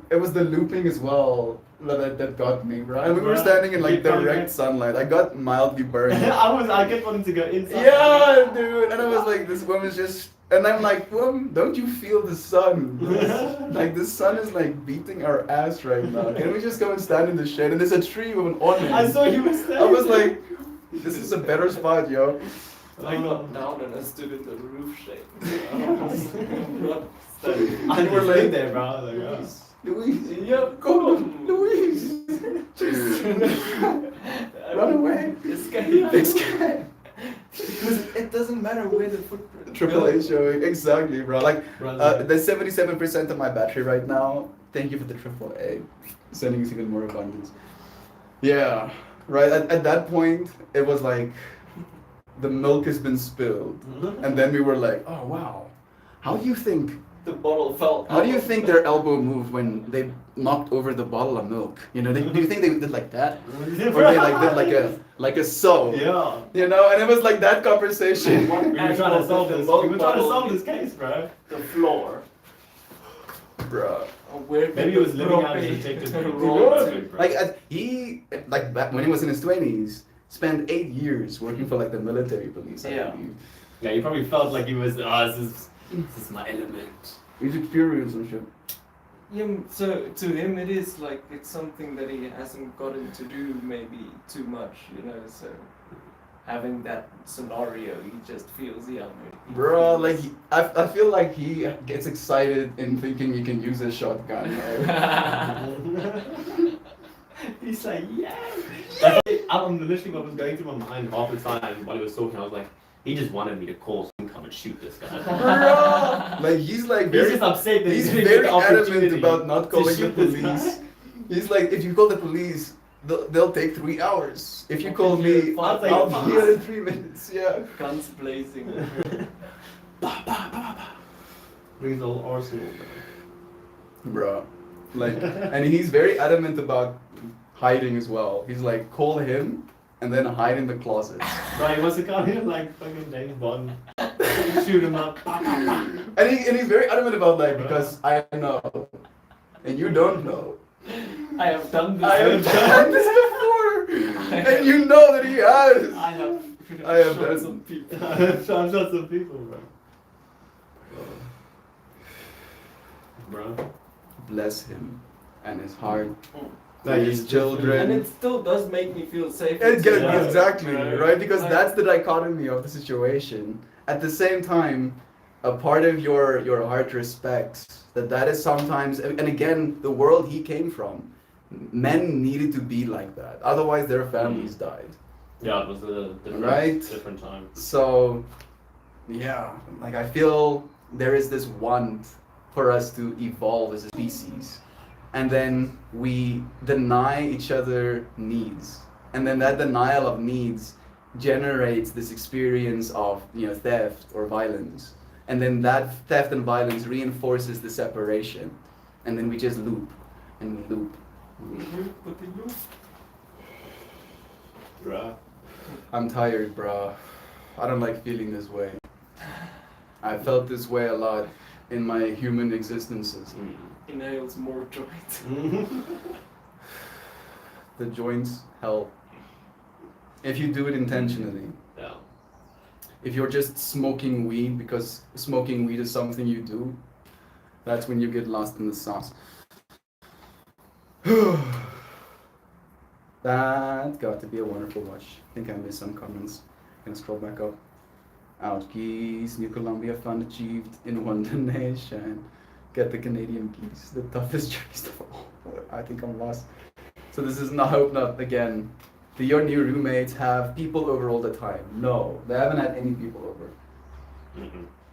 it was the looping as well that got me, bro. And we were standing in like direct sunlight. I got mildly burned. I kept wanting to go inside. Yeah, dude. And I was like, this woman's just, and I'm like, woman, don't you feel the sun? Like the sun is like beating our ass right now. Can we just go and stand in the shade? And there's a tree with an awning. I saw you were standing. I was like, this is a better spot, yo. I got down and I stood in the roof shade. I You were were like- there, bro. I was like, oh. Louise, Yeah, go on, Louise. Run away. Escape. Escape. Because it doesn't matter where the footprint Triple A goes. showing, exactly, bro. Like, Brother. there's 77% of my battery right now. Thank you for the triple A, sending us even more abundance. Yeah, right. At that point, it was like the milk has been spilled, and then we were like, oh wow, how do you think? The bottle fell How do you out. think their elbow moved when they knocked over the bottle of milk? Do you think they did like that, or they like did like a so? Yeah. And it was like that conversation. We were trying to solve this. We were trying to solve this case, bro. The floor. Bruh. Where Maybe he was living out his detective role. Like he back when he was in his 20s, spent 8 years working for like the military police. I Yeah. believe. Yeah, he probably felt like he was, this is my element. He's experienced and shit. Yeah, so to him it is like it's something that he hasn't gotten to do maybe too much, you know, so having that scenario he just feels young. Bro, like, I feel like he gets excited in thinking he can use a shotgun, right? He's like, yeah. I'm literally what was going through my mind half the time while he was talking. I was like, he just wanted me to call and come and shoot this guy. Bro, like he's like He's very, just upset that he's he didn't very get the adamant opportunity about not to calling the shoot this police. guy. He's like, if you call the police, they'll take 3 hours. If you Okay, call me, yeah, I'll take I'll five. be here in 3 minutes. Yeah. Guns blazing. Brings the whole arsenal. Bro, like, and he's very adamant about hiding as well. He's like, call him and then hide in the closet. Right, he wants to come here like fucking James Bond. Shoot him up. And he's very adamant about like, because I know and you don't know. I have done this. I have done this before, and you know that he has. I have have shot done- some people. I've shot some people, bro. Bless him and his heart, Like, his he's children. And it still does make me feel safe. Yeah. Exactly, right? Because Like- that's the dichotomy of the situation. At the same time, a part of your heart respects that is sometimes, and again, the world he came from, men needed to be like that. Otherwise, their families died. Yeah, it was a different, Right? different time. So, yeah, like I feel there is this want for us to evolve as a species, and then we deny each other needs, and then that denial of needs generates this experience of, you know, theft or violence, and then that theft and violence reinforces the separation, and then we just loop and we loop. Bruh. I'm tired, bro. I don't like feeling this way. I felt this way a lot in my human existences. Inhales more joint. The joints help. If you do it intentionally. Yeah. If you're just smoking weed because smoking weed is something you do, that's when you get lost in the sauce. That got to be a wonderful watch. I think I missed some comments. Gonna scroll back up. Out geese, New Columbia fun achieved in one nation. Get the Canadian geese, the toughest journeys of all. I think I'm lost. So this is not, I hope not, again, do your new roommates have people over all the time? No, they haven't had any people over.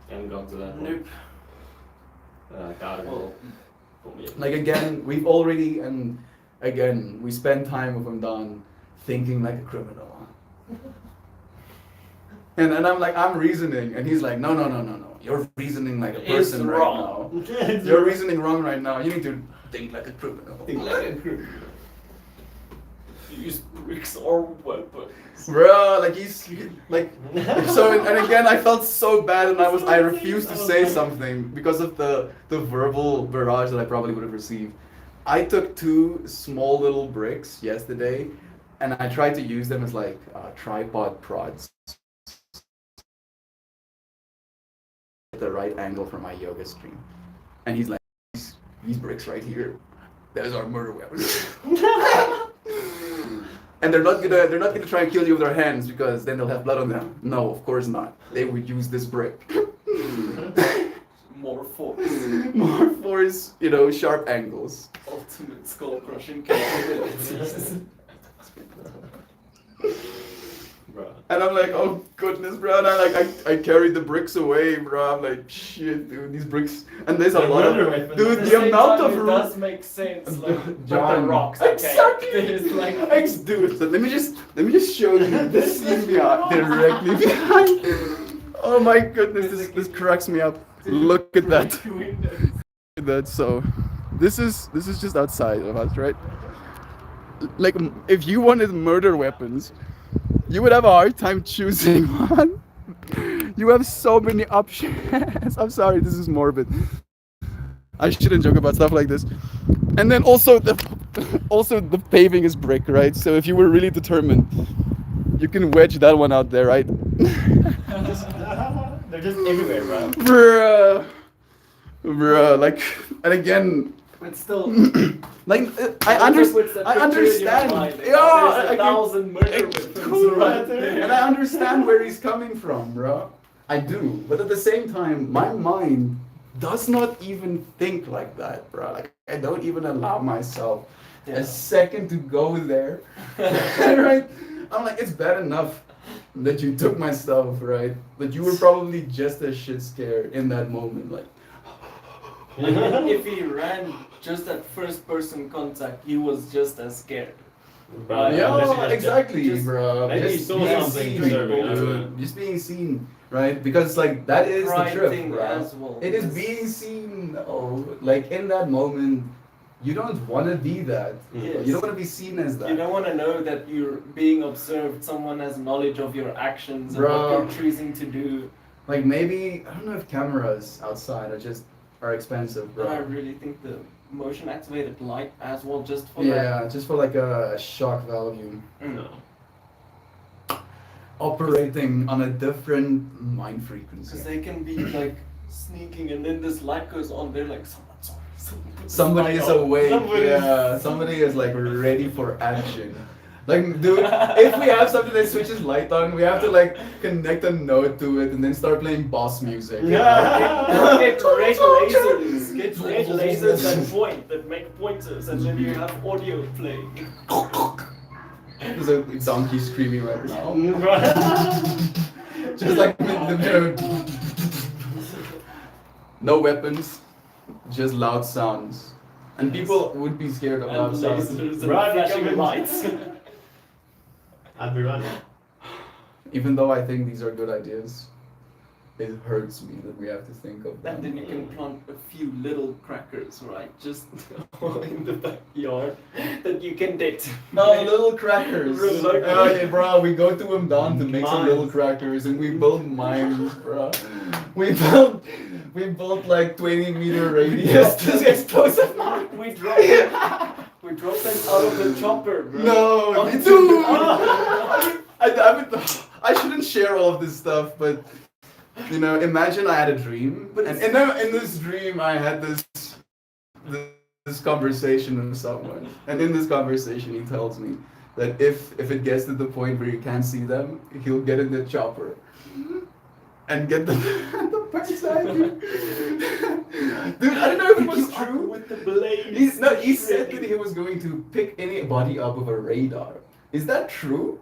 Haven't gone to that. Nope. Got it. Well, For me. Like again, we've already, and again, we spend time with Don thinking like a criminal. And I'm like, I'm reasoning, and he's like, no, you're reasoning like a It's person right wrong. now. You're reasoning wrong right now. You need to think like a criminal. Think like a criminal. These bricks are weapons. Bro, like he's like, so, and again, I felt so bad, and I refused to say something because of the verbal barrage that I probably would have received. I took 2 small little bricks yesterday, and I tried to use them as like tripod prods. At the right angle for my yoga stream, and he's like, these bricks right here, those are murder weapons. And they're not gonna try and kill you with their hands because then they'll have blood on them. No, of course not. They would use this brick. More force. More force, you know, sharp angles. Ultimate skull crushing capabilities. Bro. And I'm like, oh goodness, bro. And I carried the bricks away, bro. I'm like, shit, dude, these bricks. And there's a They're lot murder of, weapons. dude, At the same amount time, of it room. does make sense, like with the John, rocks. Okay. exactly. It's like Dude, so let me just show you this scene directly behind. Oh my goodness, this cracks me up. Look at that. Look at that. So, this is just outside of us, right? Like, if you wanted murder weapons, you would have a hard time choosing one. You have so many options. I'm sorry, this is morbid. I shouldn't joke about stuff like this. And then also the paving is brick, right? So if you were really determined, you can wedge that one out there, right? just everywhere, bro. Bruh, like, and again, But still, like, I understand. There's Yeah, a thousand murder weapons cool, right there. and I understand where he's coming from, bro. I do, but at the same time, my mind does not even think like that, bro. Like, I don't even allow myself a second to go there. Right? I'm like, it's bad enough that you took my stuff, right? But you were probably just as shit scared in that moment, like. If he ran just at first person contact, he was just as scared. Right, Yeah, unless you just- exactly, just- bro. maybe Just he saw being something seen, disturbing, I don't dude. know. Just being seen, right? Because like that is the Pride trip, thing bro. as well. It is Yes. being seen. Oh, like in that moment, you don't want to be that. Yes. You don't want to be seen as that. You don't want to know that you're being observed. Someone has knowledge of your actions and Bro. what you're choosing to do. Like maybe I don't know if cameras outside are expensive, But I bro. really think the motion activated light as well, just for Yeah, just for like a shock value. that. Mm. No. Operating on a different mind Because frequency. they can be like sneaking, and then this light goes on. They're like, someone put this Somebody light is on." awake. Somebody- Yeah, somebody is like ready for action. Like, dude, if we have something that switches light on, we have to like connect a note to it and then start playing boss music. Yeah. Get red lasers. Get red lasers that point, that make pointers, and then you have audio playing. There's a donkey screaming right now. Right. Just like the no weapons, just loud sounds. And people would be scared of And loud sounds. lasers and Right, flashing becoming- lights. I'd be running. Even though I think these are good ideas, it hurts me that we have to think of them. And then you can plant a few little crackers, right? Just in the backyard that you can date. No, little crackers. Remote. Oh, yeah, bro, we go to them down to make some Mines. little crackers and we build mines, bro. We built like 20-meter radius to explosive mine. We dropped them out of the chopper, bro. No, Onto dude. the- I shouldn't share all of this stuff, but you know, imagine I had a dream, But and it's- in this dream I had this conversation with someone, and in this conversation he tells me that if it gets to the point where you can't see them, he'll get in the chopper and get the backside. Dude, I don't know if it was Pick you up true. with the blade. He said that he was going to pick anybody up with a radar. Is that true?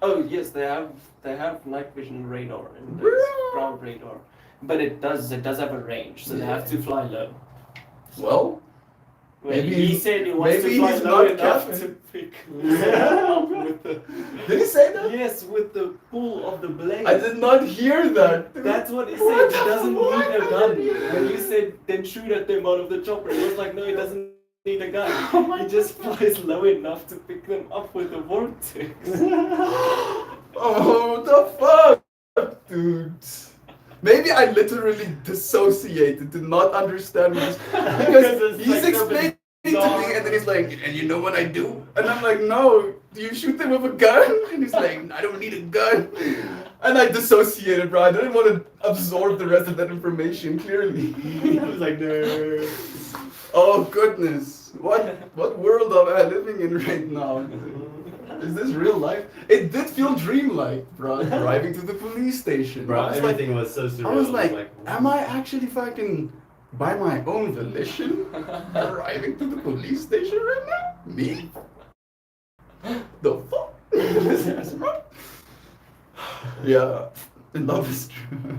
Oh yes, they have night vision radar and Bro. ground radar, but it does have a range, so they have to fly low. Well, Well, Maybe he he's- said he wants maybe to fly he's low not enough Kevin. to pick up with the did he say that? yes with the pull of the blade. I did not hear that. That's what he What said. He doesn't the need a fuck? gun. When you said then shoot at them out of the chopper, he was like, no, he doesn't need a gun. He just flies low enough to pick them up with the vortex. Oh, what the fuck, dude? Maybe I literally dissociated, did not understand what because it's he's like explaining to something me, and then he's like, and you know what I do? And I'm like, no, do you shoot them with a gun? And he's like, I don't need a gun. And I dissociated, bro. I didn't want to absorb the rest of that information clearly. I was like, no. Oh goodness, what world am I living in right now? Is this real life? It did feel dreamlike, bro. Driving to the police station. Bro, I was like, everything was so surreal. I was like, am I actually fucking by my own volition driving to the police station right now? Me? The fuck? Yeah, love is true.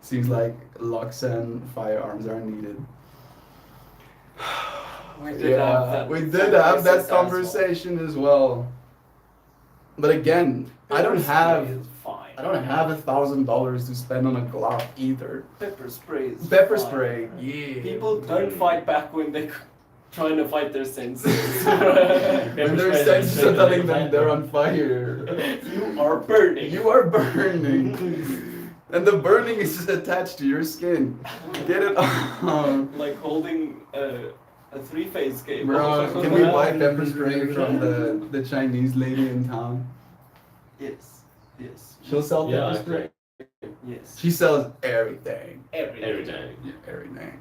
Seems like locks and firearms are needed. We did have that. we did have that as well. conversation as well. But again, I don't Pepper spray have is fine. $1,000 to spend on a Glock either. Pepper spray is Pepper fine. spray, yeah. People don't fight back when they're trying to fight their senses. When their senses are telling them they're on fire. You are burning. You are burning. And the burning is just attached to your skin. Get it on. Like holding a three-phase cable. Bro, can we buy pepper spray from the Chinese lady in town? Yes. Yes. She'll sell Yeah, pepper I spray. Yes. She sells everything. Everything. Yeah, everything.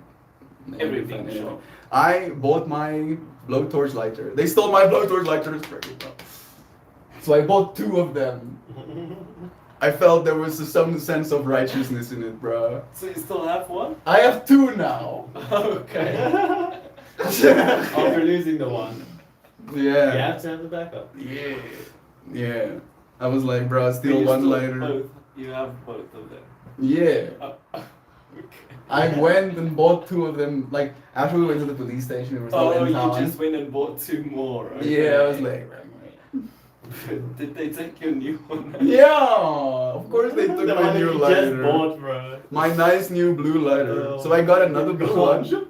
Everything, Everything. sure. I bought my blowtorch lighter. They stole my blowtorch lighter. So I bought 2 of them. I felt there was some sense of righteousness in it, bro. So you still have one? I have 2 now. Okay. After losing the one, you Yeah. have to have the backup. Yeah. Yeah. I was like, bro, So steal you one still lighter. Both. You have both of them. Yeah. Okay. I went and bought 2 of them. Like after we went to the police station, we were still Oh, in you town. just went and bought 2 more. Okay. Yeah, I was like, Did they take your new one? yeah. Of course they took The my one new you just lighter. bought, bro. My nice new blue lighter. Oh So I got another my blue gosh. one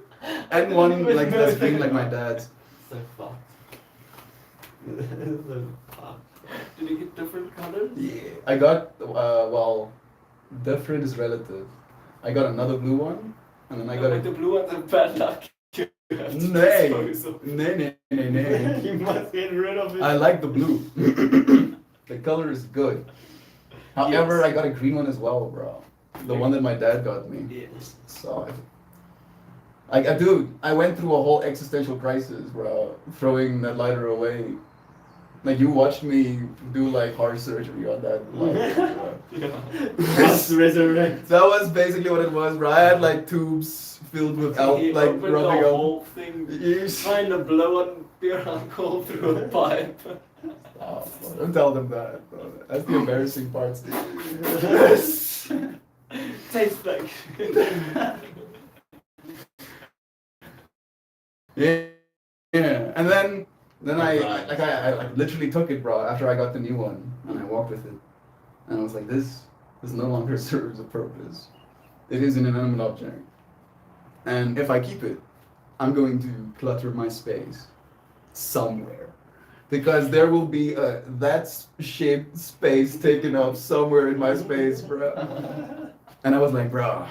and one like that's green like my dad's. So fucked. So fucked. Did you get different colors? Yeah. I got well, different is relative. I got another blue one, and then I got Like the blue ones are bad luck. You have to Nay. dispose of. Nay. You must get rid of it. I like the blue. The color is good. However, Yes. I got a green one as well, bro. The one that my dad got me. Yes. So, dude, I went through a whole existential crisis, bro. Throwing that lighter away. Like you watched me do like heart surgery on that lighter, bro. Must resurrect. That was basically what it was, bro. I had like tubes filled with He like opened the rubbing up. whole thing, Yes. trying to blow on your uncle through a pipe. Oh, don't tell them that, bro. That's the embarrassing part. Tastes like. Yeah, yeah. And then I like literally took it, bro. After I got the new one, and I walked with it, and I was like, this no longer serves a purpose. It is an inanimate object, and if I keep it, I'm going to clutter my space somewhere, because there will be that shaped space taken up somewhere in my space, bro. And I was like, bro,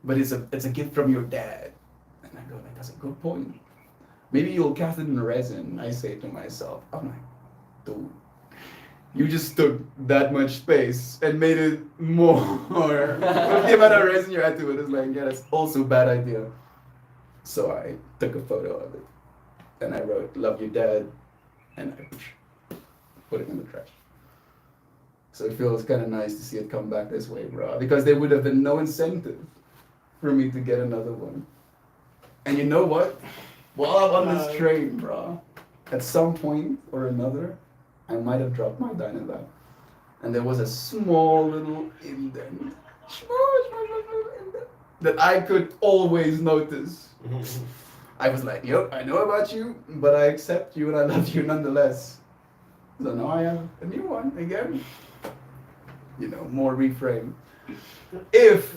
but it's a gift from your dad, and I go like, that's a good point. Maybe you'll cast it in resin, I say to myself. I'm like, dude, you just took that much space and made it more. With the amount of resin you add to it, it's like, yeah, that's also a bad idea. So I took a photo of it, and I wrote, love you, Dad, and I put it in the trash. So it feels kind of nice to see it come back this way, bro, because there would have been no incentive for me to get another one. And you know what? While I'm on this train, bro, at some point or another, I might have dropped my Dynavac. And there was a small little indent. Small indent. That I could always notice. I was like, yep, I know about you, but I accept you and I love you nonetheless. So now I have a new one again. You know, more reframe. If,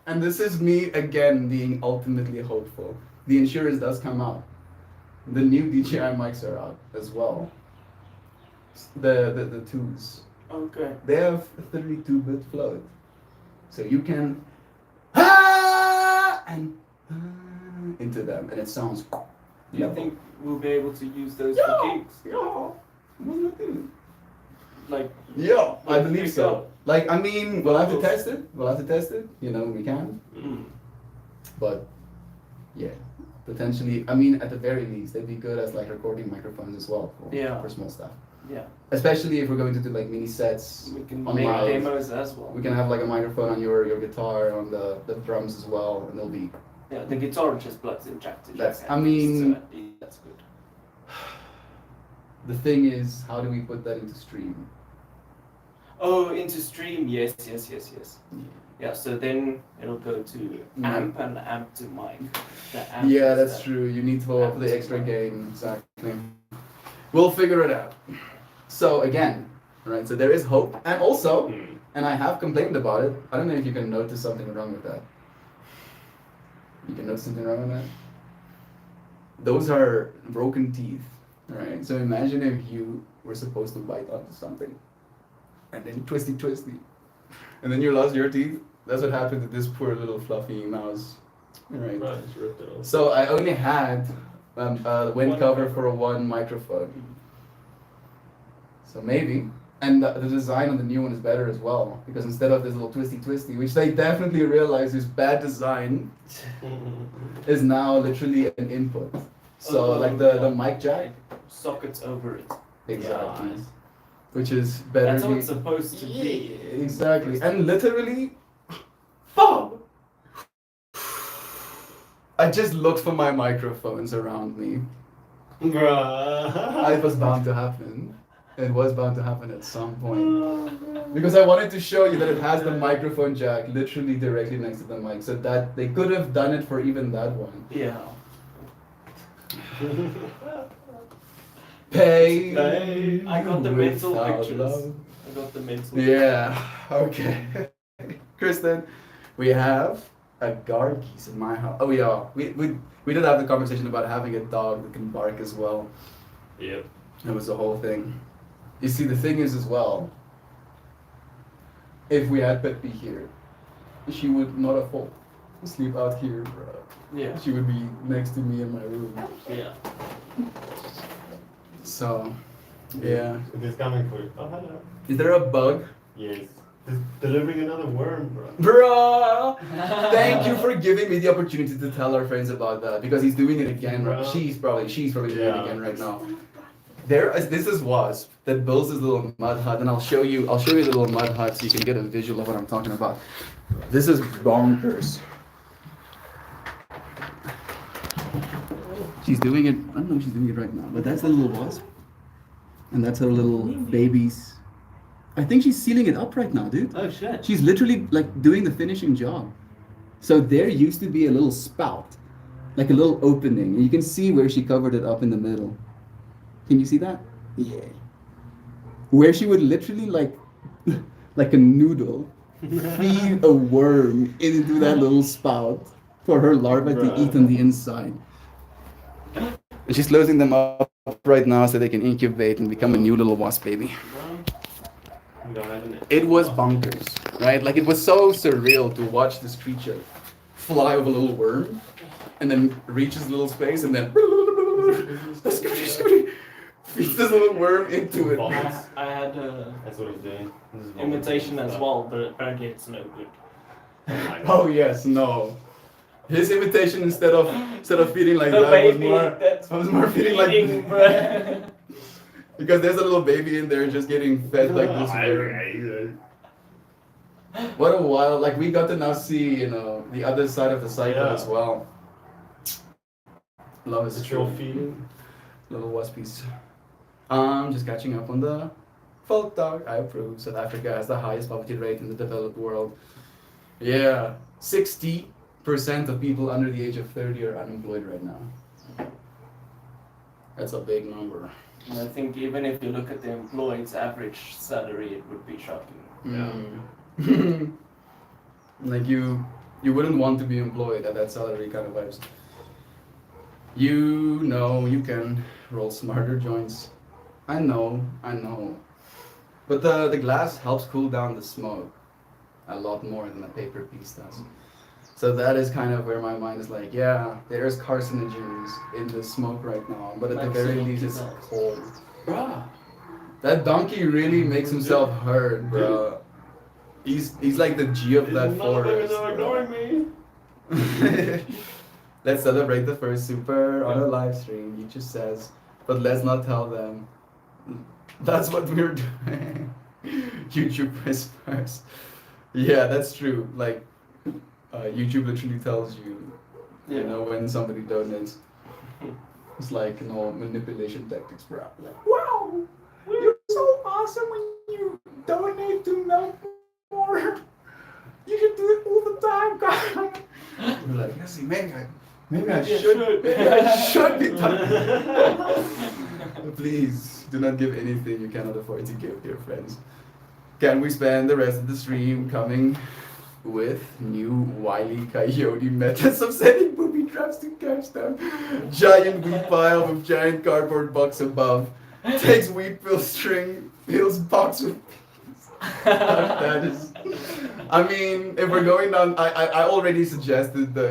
and this is me again being ultimately hopeful, the insurance does come out. The new DJI mics are out as well. The twos. Okay. They have a 32-bit float. So you can and into them, and it sounds. Do you think we'll be able to use those Yeah. for gigs? Yeah. Like, Yeah, I Like, believe pick so. up. Like, I mean, we'll have to test it. You know, we can. But yeah, potentially. I mean, at the very least, they'd be good as like recording microphones as well Yeah. for small stuff. yeah, Especially if we're going to do like mini sets. we can On make live. demos as well. We can have like a microphone on your guitar, on the drums as well, and they'll be. Yeah, the guitar just plugs in jack to jack. That's- I and mean- so that's good. The thing is, how do we put that into stream? Oh, into stream, yes. Yeah, so then it'll go to amp and amp to mic. The amp Yeah, is that's the- true. You need for the extra gain, exactly. We'll figure it out. So again, right? So there is hope, and also, and I have complained about it. I don't know if you can notice something wrong with that. You can notice something wrong with that. Those are broken teeth, right? So imagine if you were supposed to bite onto something, and then twisty, and then you lost your teeth. That's what happened to this poor little fluffy mouse, right? Right, it's ripped it off. So I only had the wind One cover cover. for one microphone. So maybe, And the design on the new one is better as well, because instead of this little twisty, which they definitely realize is bad design, is now literally an input. So like the mic jack, Sockets over it. exactly, Nice. which is better. That's how it's supposed to be. Exactly, and literally, oh, I just looked for my microphones around me. Bruh. It was bound to happen. It was bound to happen at some point. Because I wanted to show you that it has the microphone jack literally directly next to the mic, so that they could have done it for even that one. Yeah. Pay. I got the mental without pictures. love. I got the mental. Yeah. Okay. Kristen, we have a guard geese in my house. Oh yeah. We did have the conversation about having a dog that can bark as well. Yep. It was the whole thing. You see, the thing is as well, if we had Peppy here, she would not have fall sleep out here, bro. Yeah. She would be next to me in my room. Yeah. So, yeah. It is coming for you. Oh, hello. Is there a bug? Yes. It's delivering another worm, bro. Bruh! Thank you for giving me the opportunity to tell our friends about that, because he's doing it again. Bruh. She's probably doing it Yeah. again right now. This is Wasp that builds this little mud hut, and I'll show you the little mud hut so you can get a visual of what I'm talking about. This is bonkers. She's doing it. I don't know if she's doing it right now, but that's the little Wasp, and that's her little babies. I think she's sealing it up right now, dude. Oh shit. She's literally like doing the finishing job. So there used to be a little spout, like a little opening, and you can see where she covered it up in the middle. Can you see that? Yeah. Where she would literally like a noodle, feed a worm into that little spout for her larva to eat on the inside. And she's closing them up right now so they can incubate and become a new little wasp baby. We don't have an- It was bonkers, right? Like it was so surreal to watch this creature fly over a little worm and then reaches a little space and then feeds this little worm into it. I had That's what he's doing. This is imitation as stuff. well, but apparently it's no good. Oh yes, no. His imitation instead of feeding like The that baby was more feeding like eating, bruh. because there's a little baby in there just getting fed like this worm. What a while! Like we got to now see, the other side of the cycle Yeah. as well. Love is It's real true. feeding. Little waspies. Just catching up on the folk dog. I approve. South Africa has the highest poverty rate in the developed world. Yeah, 60% of people under the age of 30 are unemployed right now. That's a big number. And I think even if you look at the employed's average salary, it would be shocking. Mm. Like you wouldn't want to be employed at that salary kind of vibes. You can roll smarter joints. I know. But the glass helps cool down the smoke a lot more than a paper piece does. So that is kind of where my mind is like, yeah, there's carcinogens in the smoke right now, but at the very least it's cold. Bruh, that donkey really makes himself heard, bro. He's like the G of that forest. Ignoring me. Let's celebrate the first super on a live stream, he just says. But let's not tell them. That's what we're doing. YouTube whispers. Yeah, that's true. Like, YouTube literally tells you, when somebody donates. It's like, manipulation tactics, bro. Like, wow, you're so awesome when you donate to Melbourne. You should do it all the time, guys. You're like, yes, maybe I should be done. Please do not give anything you cannot afford to give, dear friends. Can we spend the rest of the stream coming with new wily coyote methods of setting booby traps to catch them? Giant wheat pile with giant cardboard box above. Takes wheat fill string, fills box with peas. That is. I mean, if we're going down, I already suggested the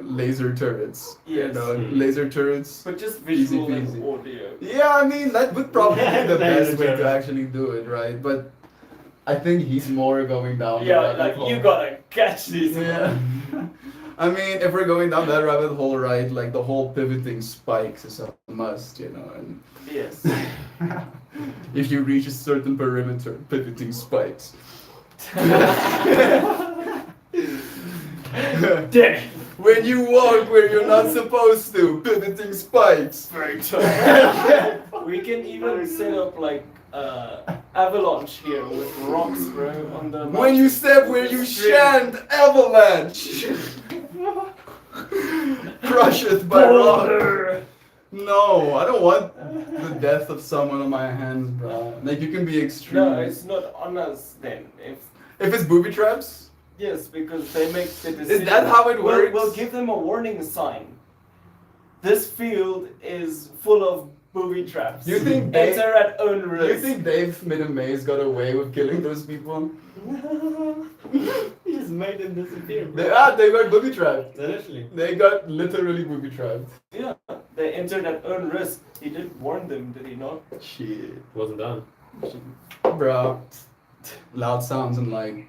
laser turrets. Yes. Laser turrets. But just Easy visual and peasy. audio. Yeah, I mean that would probably be the Laser best way to turret. actually do it, right? But I think he's more going down. the Yeah, rabbit like hole. you gotta catch these. Yeah. I mean, if we're going down that rabbit hole, right, like the whole pivoting spikes is a must, and Yes. if you reach a certain perimeter, pivoting spikes. Damn. When you walk where you're not supposed to, pivoting spikes. Very tough. We can even set up like avalanche here with rocks, bro, on the. When you step where you shan't, avalanche. Crusheth by rock. Boulder. No, I don't want the death of someone on my hands, bro. Like you can be extreme. No, it's not on us then. If it's booby traps, Yes, because they make the decision. is that how it works? We'll give them a warning sign. This field is full of booby traps. You think they- enter at own risk? You think Dave Minamaze got away with killing those people? He just made them disappear, bro. They got booby trapped. Literally. They got literally booby trapped. Yeah, they entered at own risk. He did warn them, did he not? Shit. Wasn't done. Bro, loud sounds and like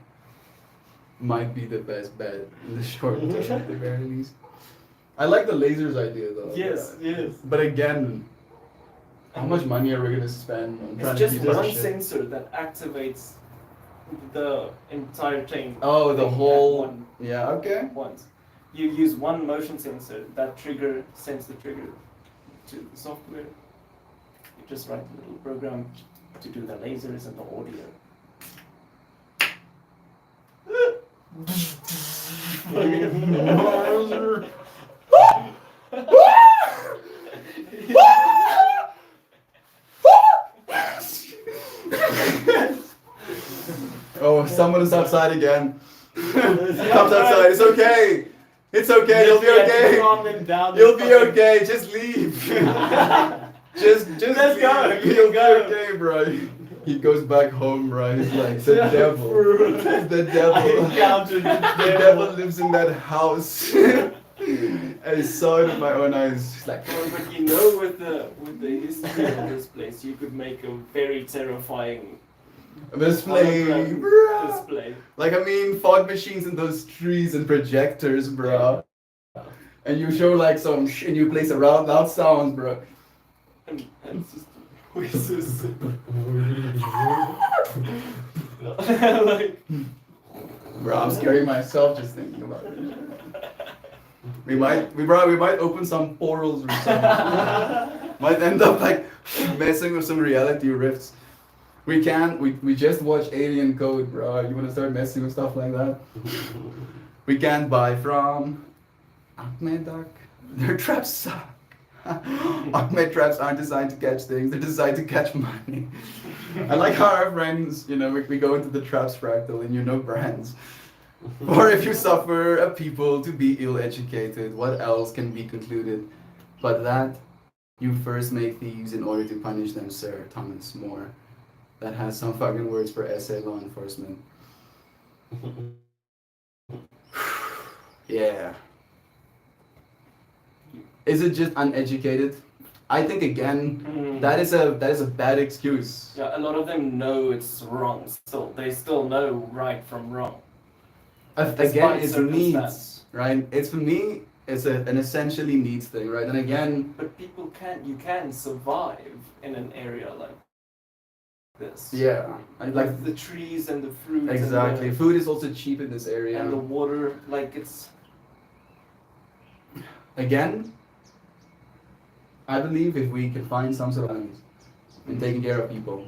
might be the best bet in the short term at the very least. I like the lasers idea though. Yes, yes. But again, how much money are we gonna spend on trying It's to just keep that one shit? sensor that activates the entire thing. Oh, the at whole. one Yeah. Okay. once. You use one motion sensor. That trigger sends the trigger to the software. You just write a little program to do the lasers and the audio. Oh, someone is outside again. Comes outside. It's okay. It's okay. You'll be okay. Calm him down. You'll be okay. Just leave. just Let's leave. go. You'll Go. be okay, bro. He goes back home, right? He's like the devil. The I devil. encountered The devil lives in that house. I saw it with my own eyes. He's like, Well, but with the history of this place, you could make a very terrifying display, hologram bro. display. Like I mean, fog machines and those trees and projectors, bro. And you show like some and you place around loud sounds, bro. And just voices. Like, Bro, I'm scaring myself just thinking about it. We might open some portals or something. Might end up like messing with some reality rifts. We just watched Alien Code, bro. You wanna start messing with stuff like that? We can't buy from Ahmed Duck. Their traps suck. Ahmed traps aren't designed to catch things, they're designed to catch money. I like how our friends, we go into the traps fractal and brands. Or if you suffer a people to be ill-educated, what else can be concluded but that you first make thieves in order to punish them, Sir Thomas More. That has some fucking words for SA law enforcement. Yeah. Is it just uneducated? I think again, that is a bad excuse. Yeah, a lot of them know it's wrong still. They still know right from wrong. Again, Despite it's circumstance. needs, right? It's for me, it's an essentially needs thing, right? And again, But you can survive in an area like this. yeah, Like the trees and the fruit. exactly. And Food is also cheap in this area. the water, like it's. Again, I believe if we can find some surroundings and taking care of people,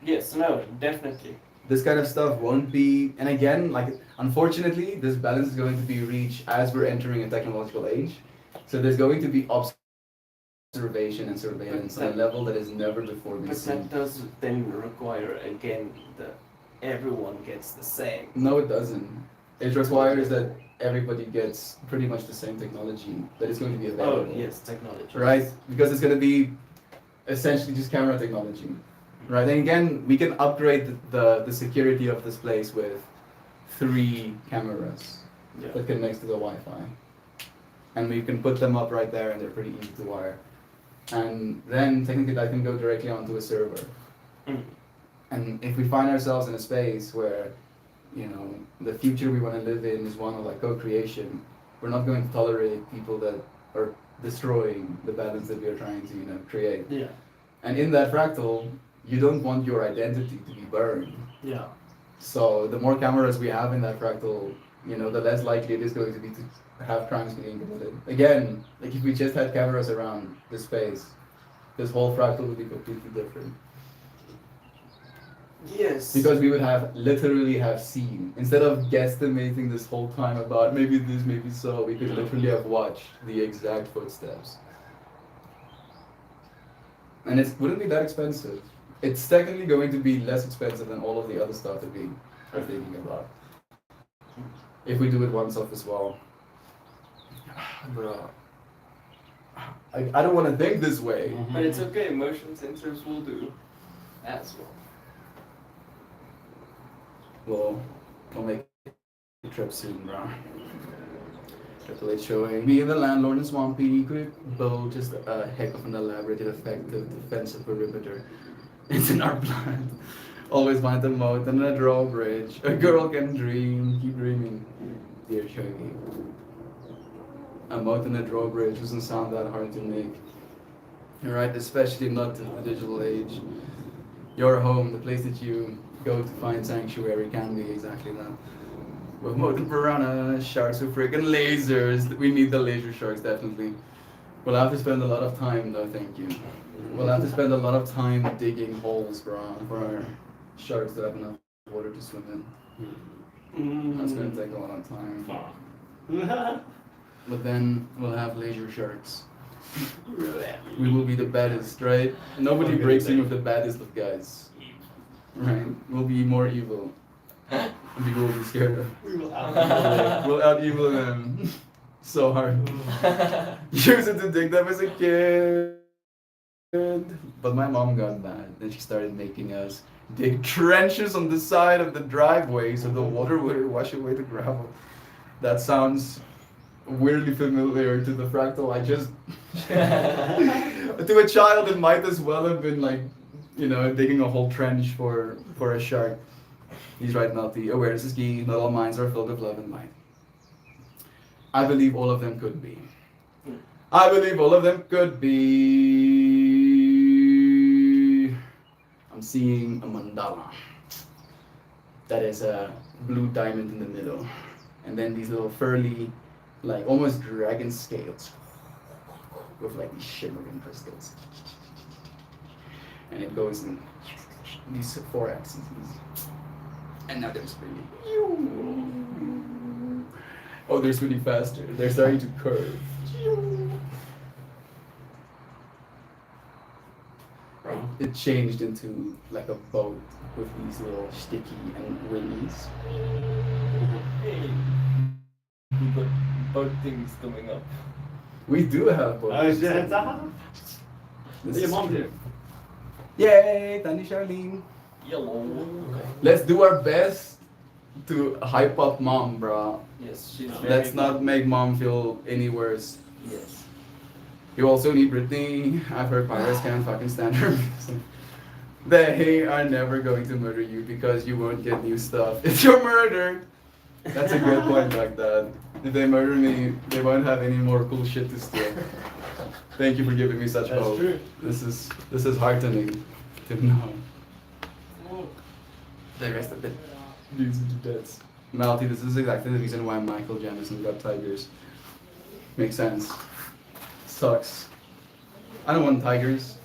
Yes, no, definitely. this kind of stuff won't be. And again, unfortunately, this balance is going to be reached as we're entering a technological age. So there's going to be observation and surveillance on a level that has never before been But seen. that does then require again that everyone gets the same. No, it doesn't. It requires that everybody gets pretty much the same technology that is going to be available. Oh yes, technology. Right? Because it's going to be essentially just camera technology. Right? And again, we can upgrade the security of this place with 3 cameras Yeah. that connects to the Wi-Fi, and we can put them up right there, and they're pretty easy to wire. And then technically that can go directly onto a server. Mm. And if we find ourselves in a space where, you know, the future we want to live in is one of like co-creation, we're not going to tolerate people that are destroying the balance that we are trying to, you know, create. Yeah. And in that fractal, you don't want your identity to be burned. Yeah. So the more cameras we have in that fractal, you know, the less likely it is going to be to have crimes being committed. Again, like if we just had cameras around the space, this whole fractal would be completely different. Yes. Because we would have literally have seen, instead of guesstimating this whole time about maybe this, maybe so, we could literally have watched the exact footsteps. And it wouldn't be that expensive. It's technically going to be less expensive than all of the other stuff that we are thinking about. If we do it once off as well. Bro. I don't want to think this way. But it's okay, motion sensors will do as well. We'll make a trip soon, bro. Triple H showing me the landlord in Swampy could build just a heck of an elaborate and effective defensive perimeter. It's in our plan. Always find a moat and a drawbridge. A girl can dream, keep dreaming. Dear Shogi. A moat and a drawbridge doesn't sound that hard to make. You're right, especially not in the digital age. Your home, the place that you go to find sanctuary, can be exactly that. With moat and piranha, sharks with freaking lasers. We need the laser sharks, definitely. We'll have to spend a lot of time, though, thank you. We'll have to spend a lot of time digging holes for our sharks to have enough water to swim in. That's going to take a lot of time. But then we'll have laser sharks. We will be the baddest, right? Nobody breaks in with the baddest of guys. Right? We'll be more evil. And people will be scared of. We'll out evil them so hard. Used it to dig them as a kid. But my mom got mad. Then she started making us dig trenches on the side of the driveway so the water would wash away the gravel. That sounds weirdly familiar to the fractal. I just to a child it might as well have been like, you know, digging a whole trench for a shark. He's right, Melty. Awareness is key. Not all minds are filled with love and light. I believe all of them could be. I believe all of them could be. I'm seeing a mandala. That is a blue diamond in the middle. And then these little furry, like almost dragon scales with like these shimmering crystals. And it goes in these 4 axes. And now they're spinning. Oh, they're spinning faster. They're starting to curve. It changed into like a boat with these little sticky and wings. Hey, we got boat things coming up. We do have boats. Oh shit! This Your is mom true. did. Yay, Tani Charlene. Yellow. Let's do our best to hype up mom, bro. Yes, she's very Let's not make mom feel any worse. Yes. You also need Britney. I've heard pirates can't fucking stand her music. They are never going to murder you because you won't get new stuff if you're murdered. That's a good point, like that. If they murder me, they won't have any more cool shit to steal. Thank you for giving me such That's hope. true. This is heartening to know. The rest of it leads into deaths. Malty, this is exactly the reason why Michael Jamison got tigers. Makes sense. Sucks. I don't want tigers.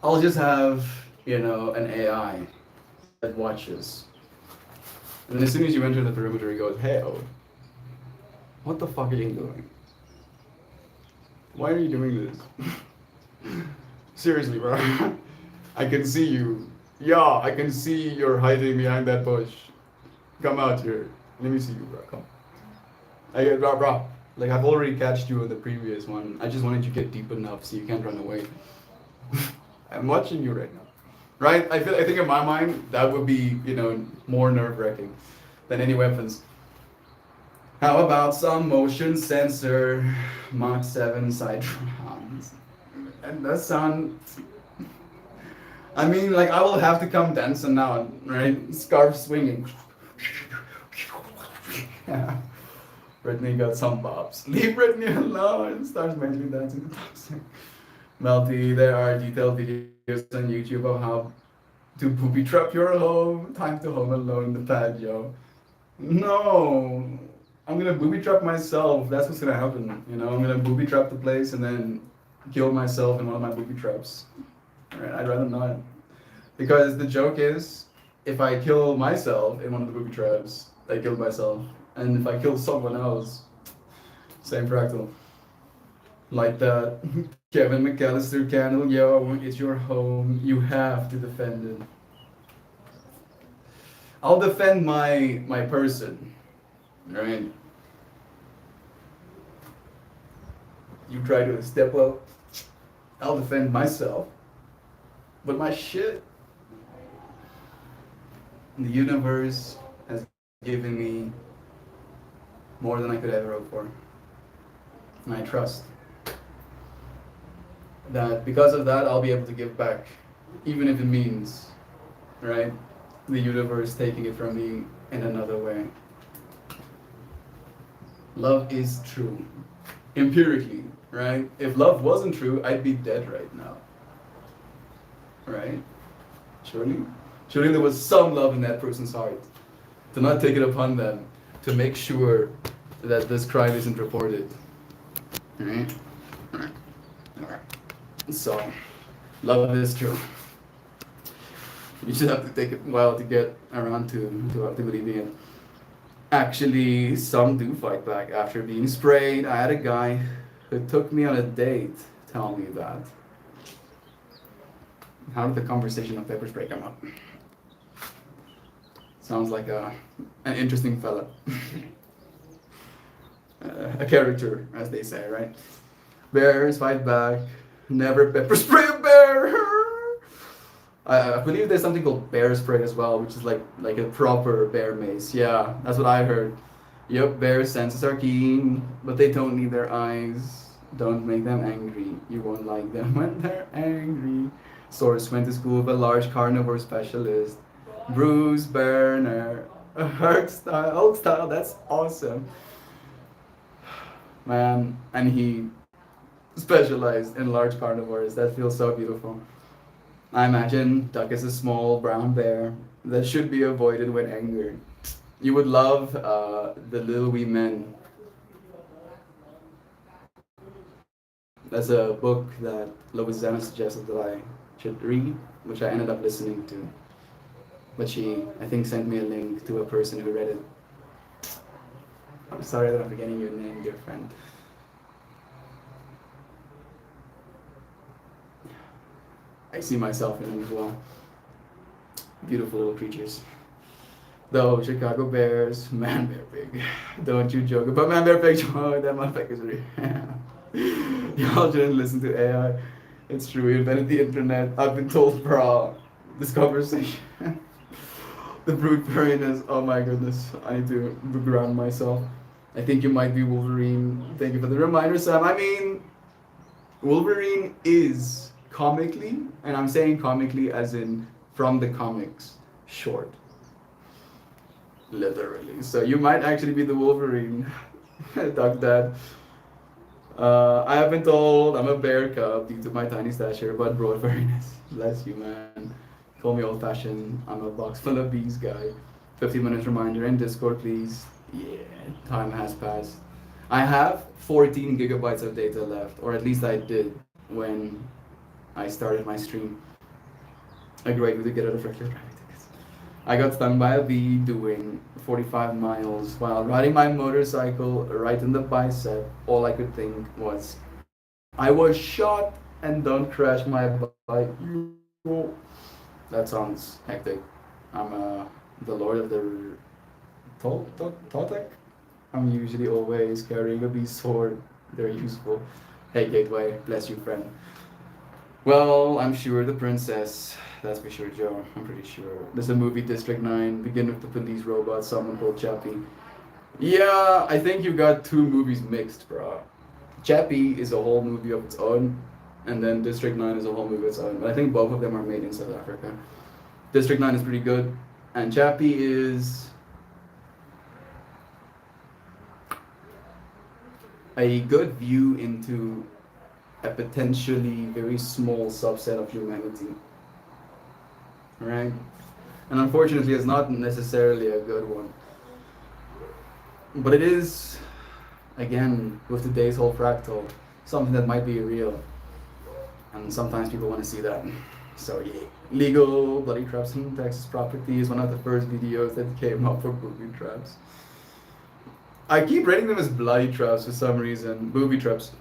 I'll just have, you know, an AI that watches. And then as soon as you enter the perimeter, it goes, hey, oh, what the fuck are you doing? Why are you doing this? Seriously, bro. I can see you. Yeah, I can see you're hiding behind that bush. Come out here. Let me see you, bro. Come. Bro. Like, I've already catched you in the previous one. I just wanted you to get deep enough so you can't run away. I'm watching you right now. right? I think in my mind that would be, you know, more nerve-wracking than any weapons. How about some motion sensor Mach 7 side rounds? And that sound. I mean, like I will have to come dancing now, right? Scarf swinging. Yeah. Brittany got some bops. Leave Brittany alone. Starts mentally dancing. Melty, there are detailed videos on YouTube of how to booby trap your home. Time to home alone in the patio. No, I'm gonna booby trap myself. That's what's gonna happen. You know, I'm gonna booby trap the place and then kill myself in one of my booby traps. Right? I'd rather not. Because the joke is, if I kill myself in one of the booby traps, I killed myself. And if I kill someone else, same fractal. Like that Kevin McAllister candle, yo, it's your home. You have to defend it. I'll defend my person, right? You try to step up, I'll defend myself. But my shit, the universe has given me more than I could ever hope for. And I trust that because of that, I'll be able to give back, even if it means, right, the universe taking it from me in another way. Love is true, empirically, right? If love wasn't true, I'd be dead right now, right? Surely there was some love in that person's heart. To not take it upon them to make sure that this crime isn't reported, right? So, love is true. You just have to take a while to get around to believing it. Actually, some do fight back after being sprayed. I had a guy who took me on a date tell me that. How did the conversation of pepper spray come up? Sounds like an interesting fella. A character, as they say, right? Bears fight back. Never pepper spray a bear. I believe there's something called bear spray as well, which is like a proper bear mace. Yeah, that's what I heard. Yep, bears' senses are keen, but they don't need their eyes. Don't make them angry. You won't like them when they're angry. Source went to school with a large carnivore specialist. Bruce Berner. Hulk style, that's awesome. Man, and he specialized in large carnivores. That feels so beautiful. I imagine Duck is a small brown bear that should be avoided when angry. You would love The Little Wee Men. That's a book that Louisiana suggested that I should read, which I ended up listening to. But she, I think, sent me a link to a person who read it. I'm sorry that I'm forgetting your name, dear friend. I see myself in them as well. Beautiful little creatures. Though Chicago Bears, Man Bear Pig. Don't you joke about Man Bear Pig. Oh, that motherfucker's real. Y'all shouldn't listen to AI. It's true, we invented the internet. I've been told, bro, this conversation. The brute furriness, oh my goodness. I need to ground myself. I think you might be Wolverine. Thank you for the reminder, Sam. I mean, Wolverine is comically, and I'm saying comically as in from the comics, short. Literally. So you might actually be the Wolverine. Duck Dad. I have been told I'm a bear cub due to my tiny stature, but broad furriness. Bless you, man. Call me old-fashioned. I'm a box full of bees guy. 15 minutes reminder in Discord, please. Yeah, time has passed. I have 14 gigabytes of data left, or at least I did when I started my stream. A great way to get out of regular traffic tickets. I got stung by a bee doing 45 miles while riding my motorcycle right in the bicep. All I could think was, I was shot and don't crash my bike. That sounds hectic. I'm the lord of the Toltec. I'm usually always carrying a beast sword. They're useful. Hey Gateway, bless you, friend. Well, I'm sure the princess. That's for sure, Joe. I'm pretty sure. There's a movie, District 9, begin with the police robot, someone called Chappie. Yeah, I think you got two movies mixed, bro. Chappie is a whole movie of its own, and then District 9 is a whole movie of its own. But I think both of them are made in South Africa. District 9 is pretty good, and Chappie is a good view into a potentially very small subset of humanity. Right? And unfortunately, it's not necessarily a good one. But it is, again, with today's whole fractal, something that might be real. And sometimes people want to see that. So yeah, legal bloody traps in Texas property is one of the first videos that came up for booby traps. I keep rating them as bloody traps for some reason. Booby traps.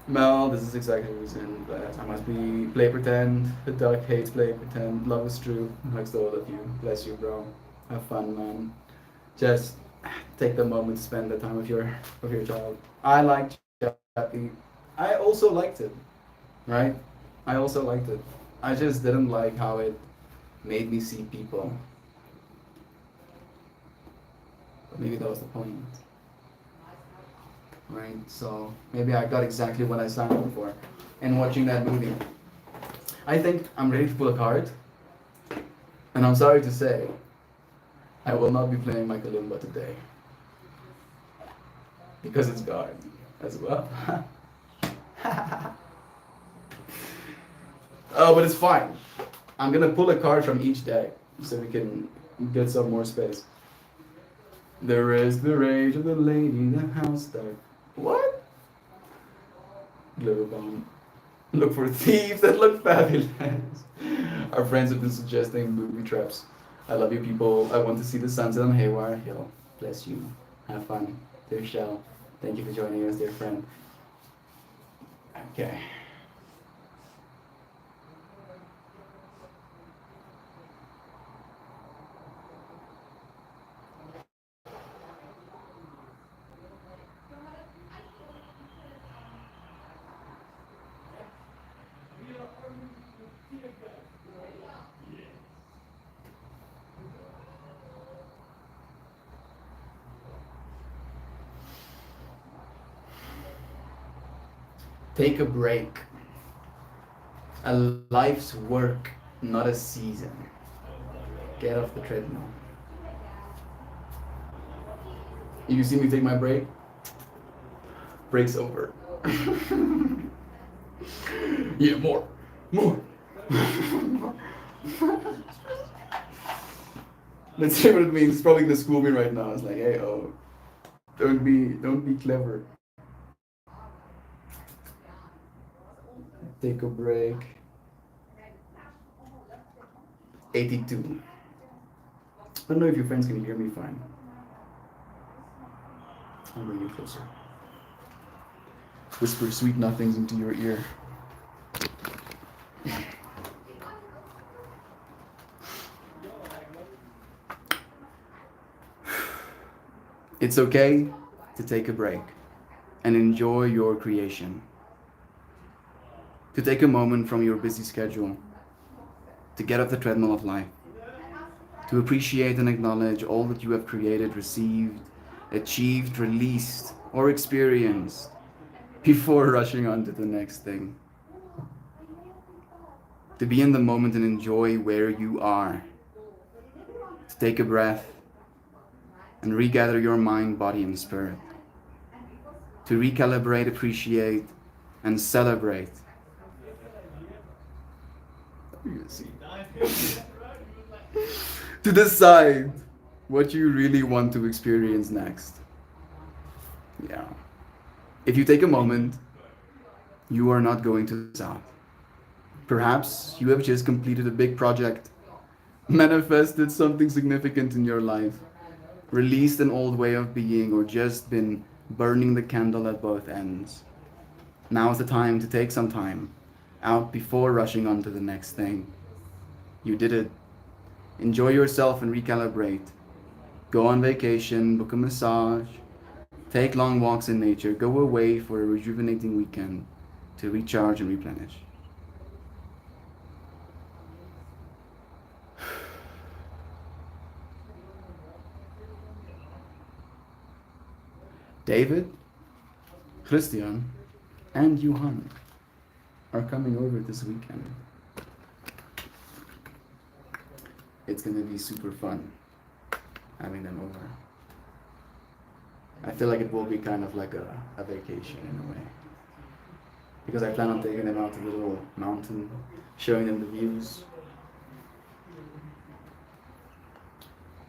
Well, this is exactly the reason that I must be play pretend. The duck hates play pretend. Love is true. Hugs to all of you. Bless you, bro. Have fun, man. Just take the moment to spend the time with your child. I liked Chappie. I also liked it. Right? I also liked it. I just didn't like how it made me see people. But maybe that was the point. Right? So maybe I got exactly what I signed up for in watching that movie. I think I'm ready to pull a card. And I'm sorry to say, I will not be playing my kalimba today. Because it's gone as well. Oh, but it's fine. I'm gonna pull a card from each deck so we can get some more space. There is the rage of the lady, the house dark. What? Glitter bomb. Look for thieves that look fabulous. Our friends have been suggesting booby traps. I love you people. I want to see the sunset on Haywire Hill. Bless you. Have fun. Dear Shell. Thank you for joining us, dear friend. Okay. Take a break. A life's work, not a season. Get off the treadmill. You see me take my break? Break's over. Yeah, more. Let's see what it means. It's probably gonna school me right now. It's like, hey, oh, don't be clever. Take a break. 82. I don't know if your friends can hear me fine. I'll bring you closer. Whisper sweet nothings into your ear. It's okay to take a break and enjoy your creation. To take a moment from your busy schedule, to get off the treadmill of life, to appreciate and acknowledge all that you have created, received, achieved, released, or experienced before rushing on to the next thing. To be in the moment and enjoy where you are. To take a breath and regather your mind, body, and spirit. To recalibrate, appreciate, and celebrate. To decide what you really want to experience next. Yeah. If you take a moment, you are not going to stop. Perhaps you have just completed a big project, manifested something significant in your life, released an old way of being, or just been burning the candle at both ends. Now is the time to take some time out before rushing on to the next thing. You did it. Enjoy yourself and recalibrate. Go on vacation, book a massage, take long walks in nature, go away for a rejuvenating weekend to recharge and replenish. David, Christian, and Johan are coming over this weekend. It's gonna be super fun having them over. I feel like it will be kind of like a vacation in a way. Because I plan on taking them out to the little mountain, showing them the views.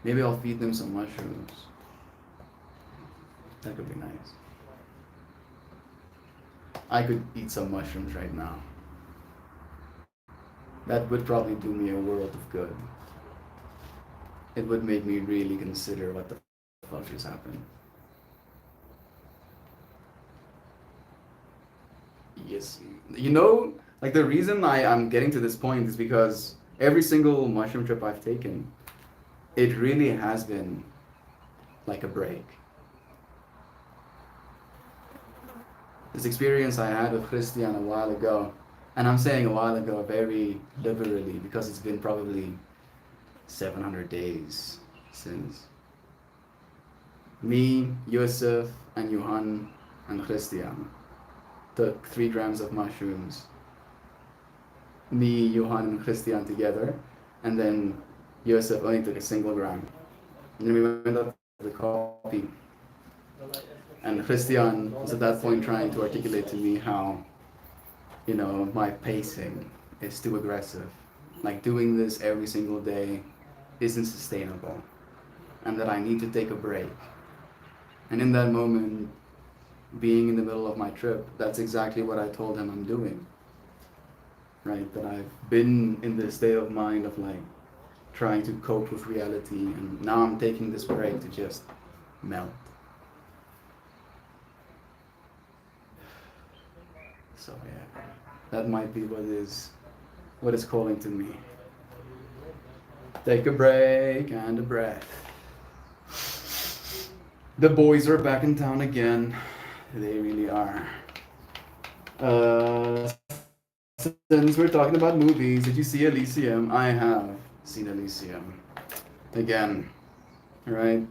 Maybe I'll feed them some mushrooms. That could be nice. I could eat some mushrooms right now. That would probably do me a world of good. It would make me really consider what the fuck just happened. Yes. You know, like the reason I'm getting to this point is because every single mushroom trip I've taken, it really has been like a break. This experience I had with Christian a while ago, and I'm saying a while ago very liberally because it's been probably 700 days since. Me, Yusuf, and Johan, and Christian took 3 grams of mushrooms. Me, Johan, and Christian together, and then Yusuf only took a single gram. And then we went up to the coffee. And Christian was at that point trying to articulate to me how, you know, my pacing is too aggressive. Like doing this every single day isn't sustainable. And that I need to take a break. And in that moment, being in the middle of my trip, that's exactly what I told him I'm doing. Right? That I've been in this state of mind of like trying to cope with reality, and now I'm taking this break to just melt. So yeah, that might be what is calling to me. Take a break and a breath. The boys are back in town again. They really are. Since we're talking about movies, did you see Elysium? I have seen Elysium. Again. Alright?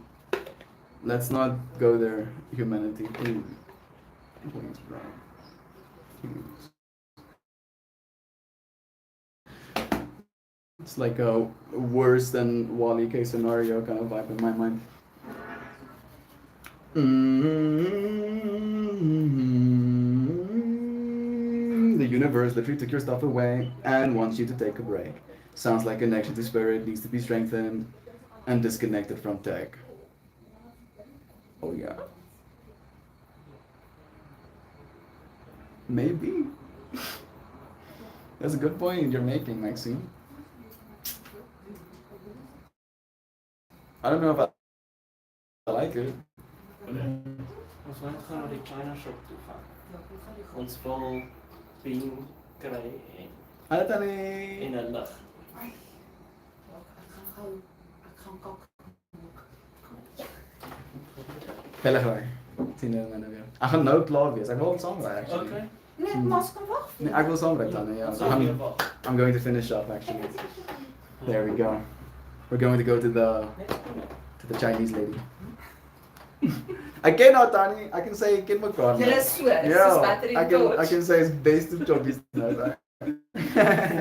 Let's not go there, humanity. Please. Please, bro. It's like a worse than Wall-E case scenario kind of vibe in my mind. The universe literally took your stuff away and wants you to take a break. Sounds like connection to spirit needs to be strengthened and disconnected from tech. Oh yeah. Maybe. That's a good point you're making, Maxine. I don't know if I like it. Ons moet gewoon naar die China shop toe gaan. Ons wil bean kry en 'n lig. Heel graag. Sien jy my nou weer? Ek gaan nou klaar wees. Ek wil saamwerk actually. Okay. Nee, mas kan wag. Nee, ek wil saamwerk dan. Ja. I'm going to finish up actually. There we go. We're going to go to the Chinese lady. I cannot, Tani. I can say ken mekaar. Julle is so, Yeah, soos battery I torch. can say it's based on chockies.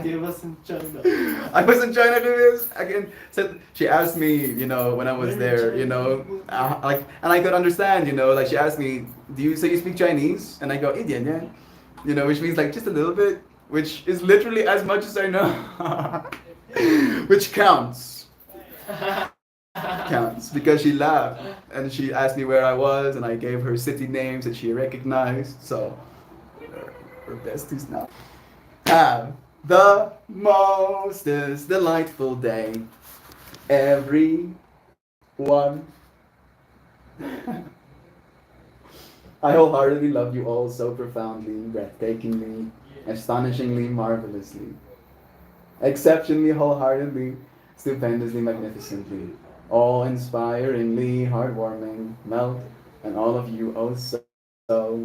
Jy was in China. I was in China geweest. She asked me, you know, when I was there, you know, and I could understand, you know, like she asked me, do you speak Chinese? And I go, Indian, yeah. You know, which means like just a little bit, which is literally as much as I know. Which counts. Counts because she laughed and she asked me where I was and I gave her city names that she recognized. So we're besties now. Have the most delightful day, everyone. I wholeheartedly love you all so profoundly, breathtakingly, astonishingly, marvelously, exceptionally, wholeheartedly, stupendously, magnificently, awe-inspiringly, heartwarming, melt, and all of you oh so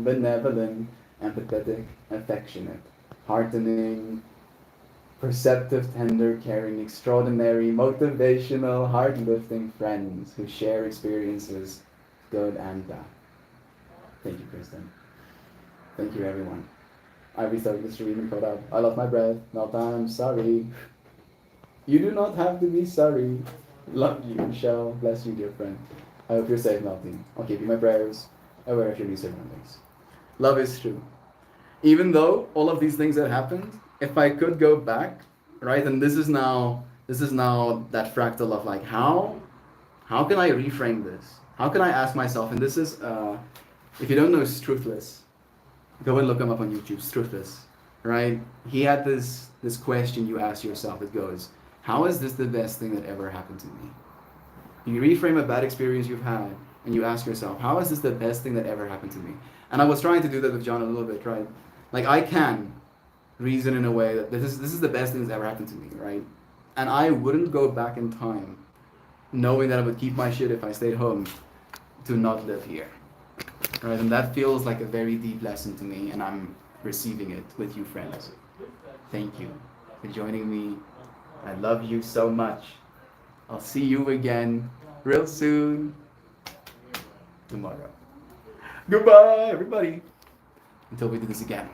benevolent, empathetic, affectionate, heartening, perceptive, tender, caring, extraordinary, motivational, heart-lifting friends who share experiences, good and bad. Thank you, Kristen. Thank you, everyone. I restarted the stream and caught up. I lost my breath. No time. Sorry. You do not have to be sorry. Love you, Michelle. Bless you, dear friend. I hope you're safe, Melty. I'll give you my prayers. Aware of your new surroundings. Love is true. Even though all of these things that happened, if I could go back, right, and this is now that fractal of like how can I reframe this? How can I ask myself? And this is if you don't know Struthless, go and look him up on YouTube. Struthless, right? He had this question you ask yourself. It goes, how is this the best thing that ever happened to me? You reframe a bad experience you've had, and you ask yourself, how is this the best thing that ever happened to me? And I was trying to do that with John a little bit, right? Like I can reason in a way that this is the best thing that's ever happened to me, right? And I wouldn't go back in time knowing that I would keep my shit if I stayed home to not live here, right? And that feels like a very deep lesson to me, and I'm receiving it with you friends. Thank you for joining me. I love you so much. I'll see you again real soon tomorrow. Goodbye, everybody. Until we do this again.